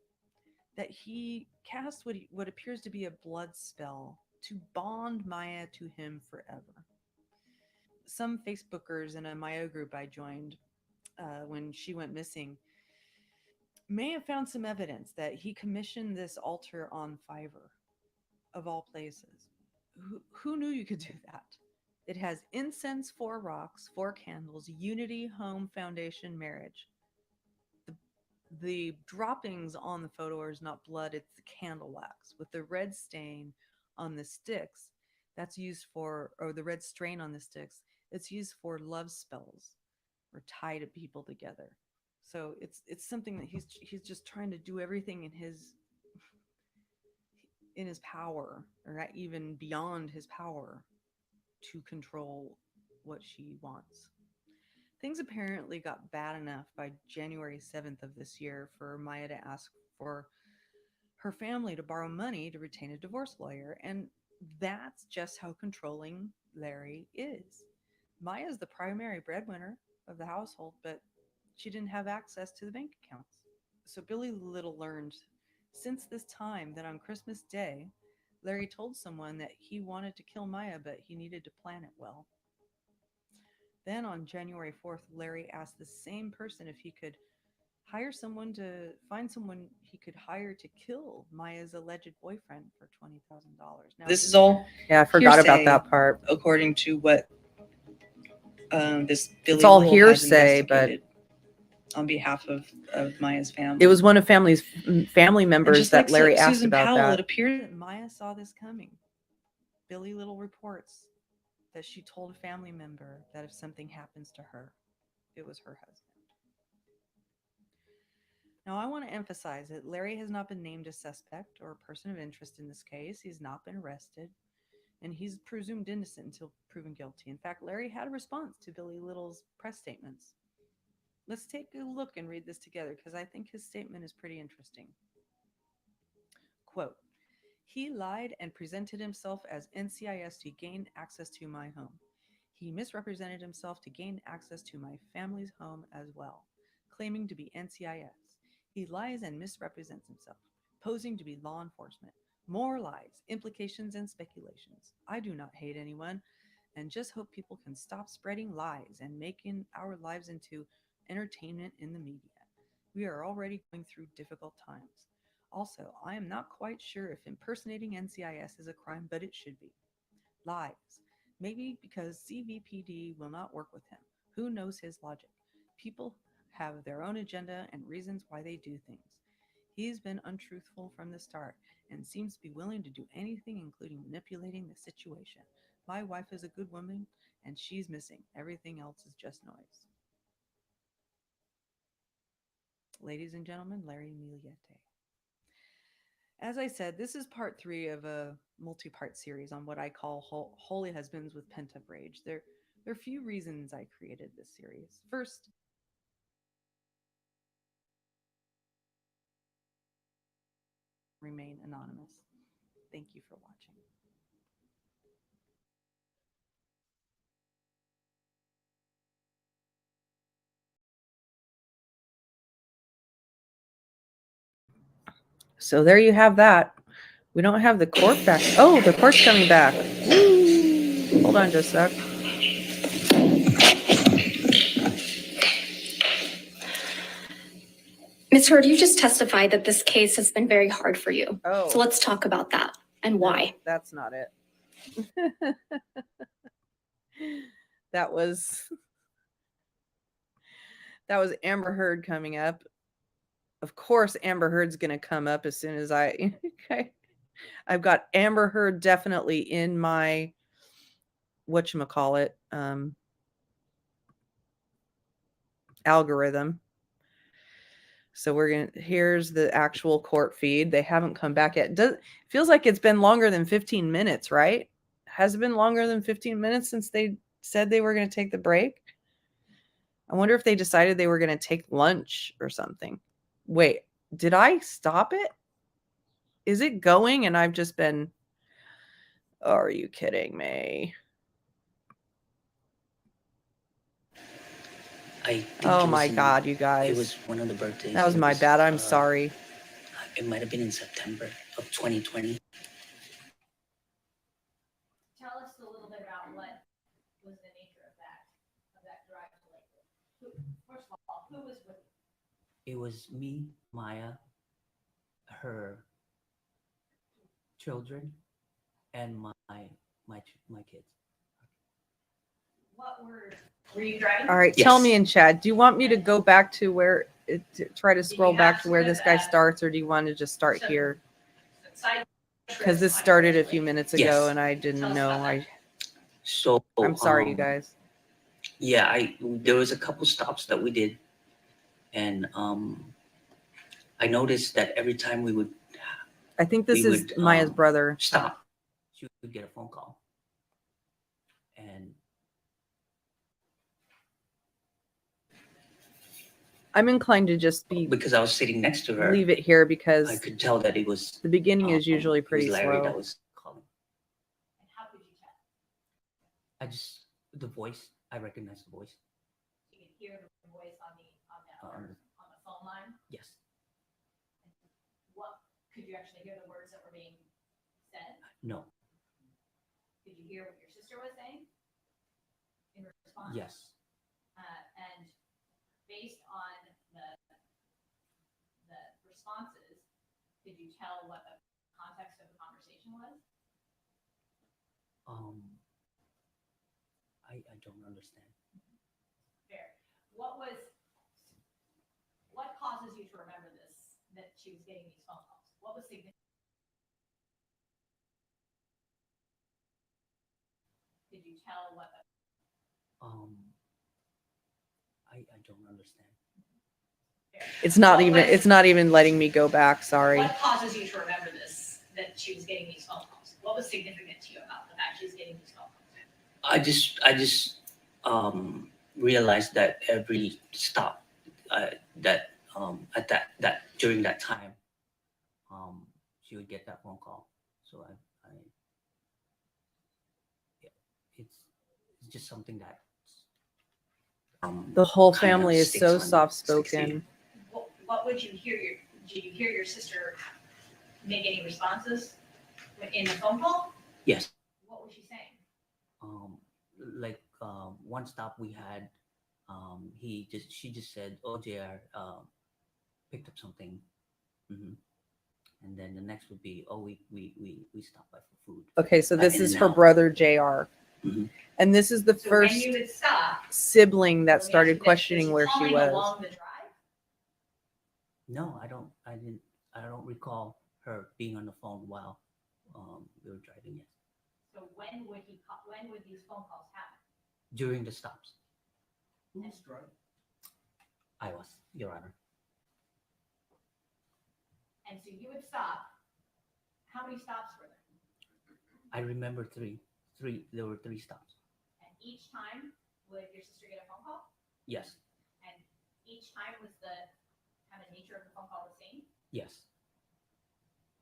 that he cast what appears to be a blood spell to bond Maya to him forever. Some Facebookers in a Maya group I joined when she went missing may have found some evidence that he commissioned this altar on Fiverr, of all places. Who knew you could do that? It has incense, 4 rocks, 4 candles, unity, home, foundation, marriage. The droppings on the photo is not blood, it's the candle wax with the red stain on the sticks. That's used for, or the red strain on the sticks, it's used for love spells or tie to people together. So it's something that he's just trying to do everything in his power, or even beyond his power, to control what she wants. Things apparently got bad enough by January 7th of this year for Maya to ask for her family to borrow money to retain a divorce lawyer. And that's just how controlling Larry is. Maya is the primary breadwinner of the household, but she didn't have access to the bank accounts. So Billy little learned since this time that on Christmas Day, Larry told someone that he wanted to kill Maya, but he needed to plan it well. Then on January 4th, Larry asked the same person if he could find someone he could hire to kill Maya's alleged boyfriend for $20,000. Now, this is all, yeah, I forgot about that part, according to what this Billy It's all Little has hearsay, but investigated on behalf of Maya's family. it was one of family And members just that like Larry asked Susan about Powell, that. it appears that Maya saw this coming. Billy Little reports that she told a family member that if something happens to her, it was her husband. Now, I want to emphasize that Larry has not been named a suspect or a person of interest in this case. He's not been arrested, and he's presumed innocent until proven guilty. In fact, Larry had a response to Billy Little's press statements. Let's take a look and read this together because I think his statement is pretty interesting. Quote, "He lied and presented himself as NCIS to gain access to my home. He misrepresented himself to gain access to my family's home as well, claiming to be NCIS. He lies and misrepresents himself, posing to be law enforcement. More lies, implications, and speculations. I do not hate anyone and just hope people can stop spreading lies and making our lives into entertainment in the media. We are already going through difficult times. Also, I am not quite sure if impersonating NCIS is a crime, but it should be. Lies. Maybe because CVPD will not work with him. Who knows his logic? People have their own agenda and reasons why they do things. He's been untruthful from the start and seems to be willing to do anything, including manipulating the situation. My wife is a good woman and she's missing. Everything else is just noise." Ladies and gentlemen, Larry Millete. As I said, this is part 3 of a multi-part series on what I call holy husbands with pent-up rage. There are a few reasons I created this series. First, remain anonymous. Thank you for watching. So there you have that. We don't have the court back. Oh, the court's coming back. Woo. Hold on just a sec. Ms. Heard, you just testified that this case has been very hard for you. Oh. So let's talk about that and why. No, that's not it. that was Amber Heard coming up. Of course, Amber Heard's going to come up as soon as okay. I've got Amber Heard definitely in my whatchamacallit algorithm. So here's the actual court feed. They haven't come back yet. Feels like it's been longer than 15 minutes, right? Has it been longer than 15 minutes since they said they were going to take the break? I wonder if they decided they were going to take lunch or something. Wait, did I stop it? Is it going and I've just been... Are you kidding me? Oh my God, you guys. It was one of the birthdays. That was my bad. I'm sorry. It might have been in September of 2020. Tell us a little bit about what was the nature of that drive to Lakewood. First of all, who was with you? It was me, Maya, her children, and my kids. What were you driving? All right, Yes. Tell me in chat. Do you want me to go back to where try to scroll back to where this guy starts, or do you want to just start here? Because this started a few minutes ago, Yes. and I didn't know. So I'm sorry, you guys. Yeah, there was a couple stops that we did, and I noticed that every time we would I think this is would, Maya's brother. stop, she would get a phone call, and I'm inclined to just because I was sitting next to her, leave it here I because could tell that it was the beginning is usually it was pretty Larry slow. that was calling. And how could you tell? The voice, I recognized the voice. You could hear the voice on the phone line. Yes. What could you actually hear the words that were being said? No. Could you hear what your sister was saying in response? Yes. And based on the responses, could you tell what the context of the conversation was? I I don't understand. Fair. What causes you to remember this, that she was getting these phone calls? What was significant? Did you tell what? I don't understand. It's not even letting me go back. Sorry. What causes you to remember this, that she was getting these phone calls? What was significant to you about the fact she was getting these phone calls? I just realized that every stop that at that during that time she would get that phone call. So I yeah, it's just something that The whole kind of family is sticks so on- soft sticks to you. spoken. What would you hear did you hear your sister make any responses in the phone call? Yes. What was she saying? Like one stop we had, she just said, "Oh, JR picked up something," and then the next would be, "Oh, we stopped by for food." Okay, so this In is and her out. brother JR, Mhm. and this is the So when first you would stop, sibling let that me ask started you this, questioning was where she calling was. along the drive? No, I don't recall her being on the phone while we were driving. Yes, So when would these phone calls happen? during the stops. Who was driving? I was, Your Honor. And so you would stop. How many stops were there? I remember three. There were 3 stops. And each time would your sister get a phone call? Yes, And each time was the kind of nature of the phone call the same? yes,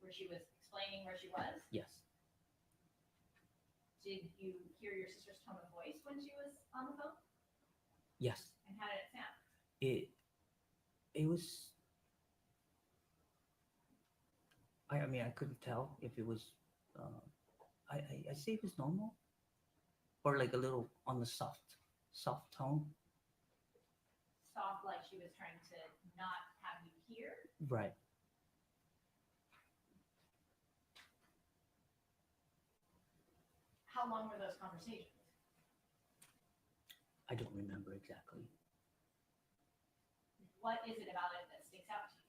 Where she was explaining where she was? yes. Did you hear your sister's tone of voice when she was on the phone? Yes. And how did it sound? It was. I mean, I couldn't tell if it was. I say it was normal, or like a little on the soft tone. Soft, like she was trying to not have you hear? Right. How long were those conversations? I don't remember exactly. What is it about it that sticks out to you?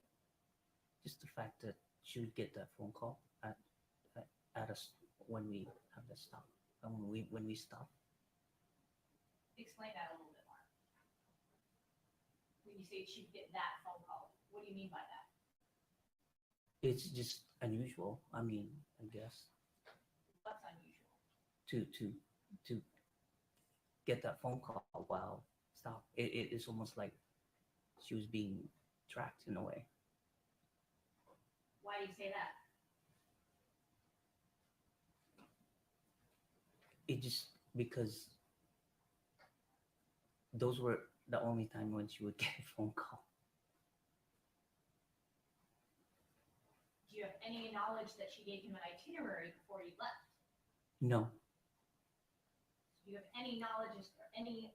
Just the fact that she would get that phone call at us when we have the stop, and when we stop. Explain that a little bit more. When you say she'd get that phone call, what do you mean by that? It's just unusual. I mean, I guess What's unusual? to get that phone call while stop. It's almost like she was being tracked in a way. Why do you say that? It just because those were the only time when she would get a phone call. Do you have any knowledge that she gave him an itinerary before you left? No, Do you have any knowledge or any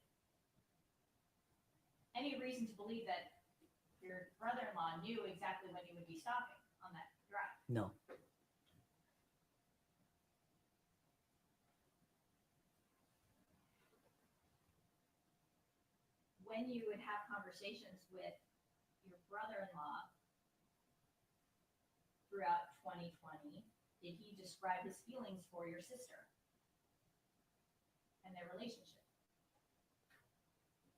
reason to believe that your brother-in-law knew exactly when you would be stopping on that drive? no. When you would have conversations with your brother-in-law throughout 2020, did he describe his feelings for your sister and their relationship?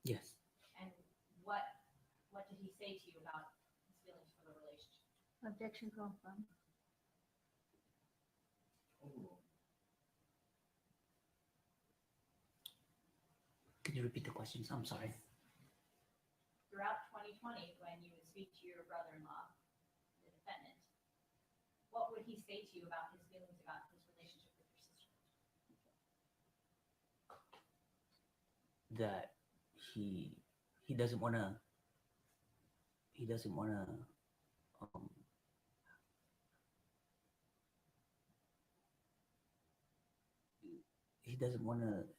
Yes. And what did he say to you about his feelings for the relationship? Objection, call from. Could you repeat the questions? I'm sorry. Throughout 2020, when you would speak to your brother-in-law, the defendant, what would he say to you about his feelings about his relationship with your sister? That he doesn't want to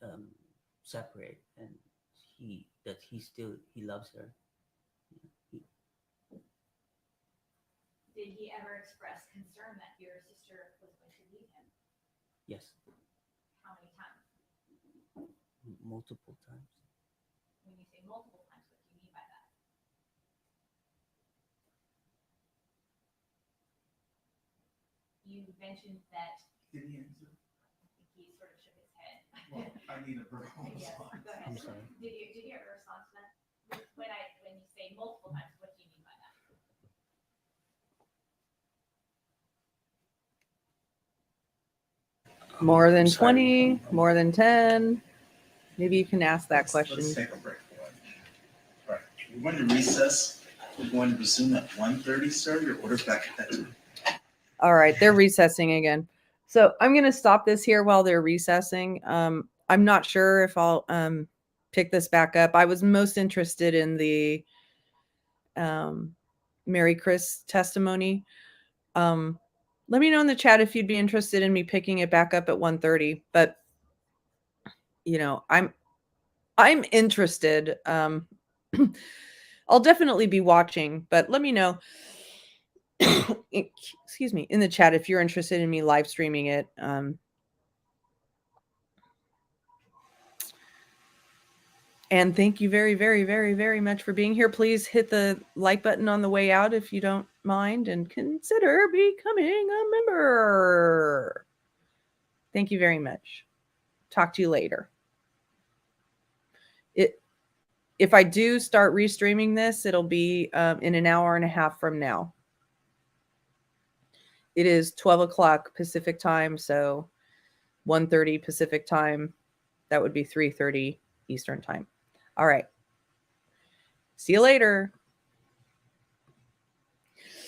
um separate, and he loves her. He, Did he ever express concern that your sister was going to leave him? yes, How many times? multiple times. When you say multiple times, what do you mean by that? You mentioned that Did he answer? he sort of shook his head. Well, I need a verbal Yes, response. go ahead. I'm sorry. Did you have a response to that? When you say multiple times, what do you mean by that? More than I'm sorry. 20, more than 10. Maybe you can ask that Let's question. take a break for it. All right, we're going to recess. We're going to resume at 1:30, sir. Your order's back at that time. All right, they're recessing again. So I'm going to stop this here while they're recessing. I'm not sure if I'll pick this back up. I was most interested in the Maricris testimony. Let me know in the chat if you'd be interested in me picking it back up at 1:30. But you know, I'm interested. I'll definitely be watching, but let me know. Excuse me, in the chat if you're interested in me live streaming it. And thank you very, very, very, very much for being here. Please hit the like button on the way out if you don't mind, and consider becoming a member. Thank you very much. Talk to you later. If I do start restreaming this, it'll be in an hour and a half from now. It is 12 o'clock Pacific time, so 1:30 Pacific time. That would be 3:30 Eastern time. All right. See you later.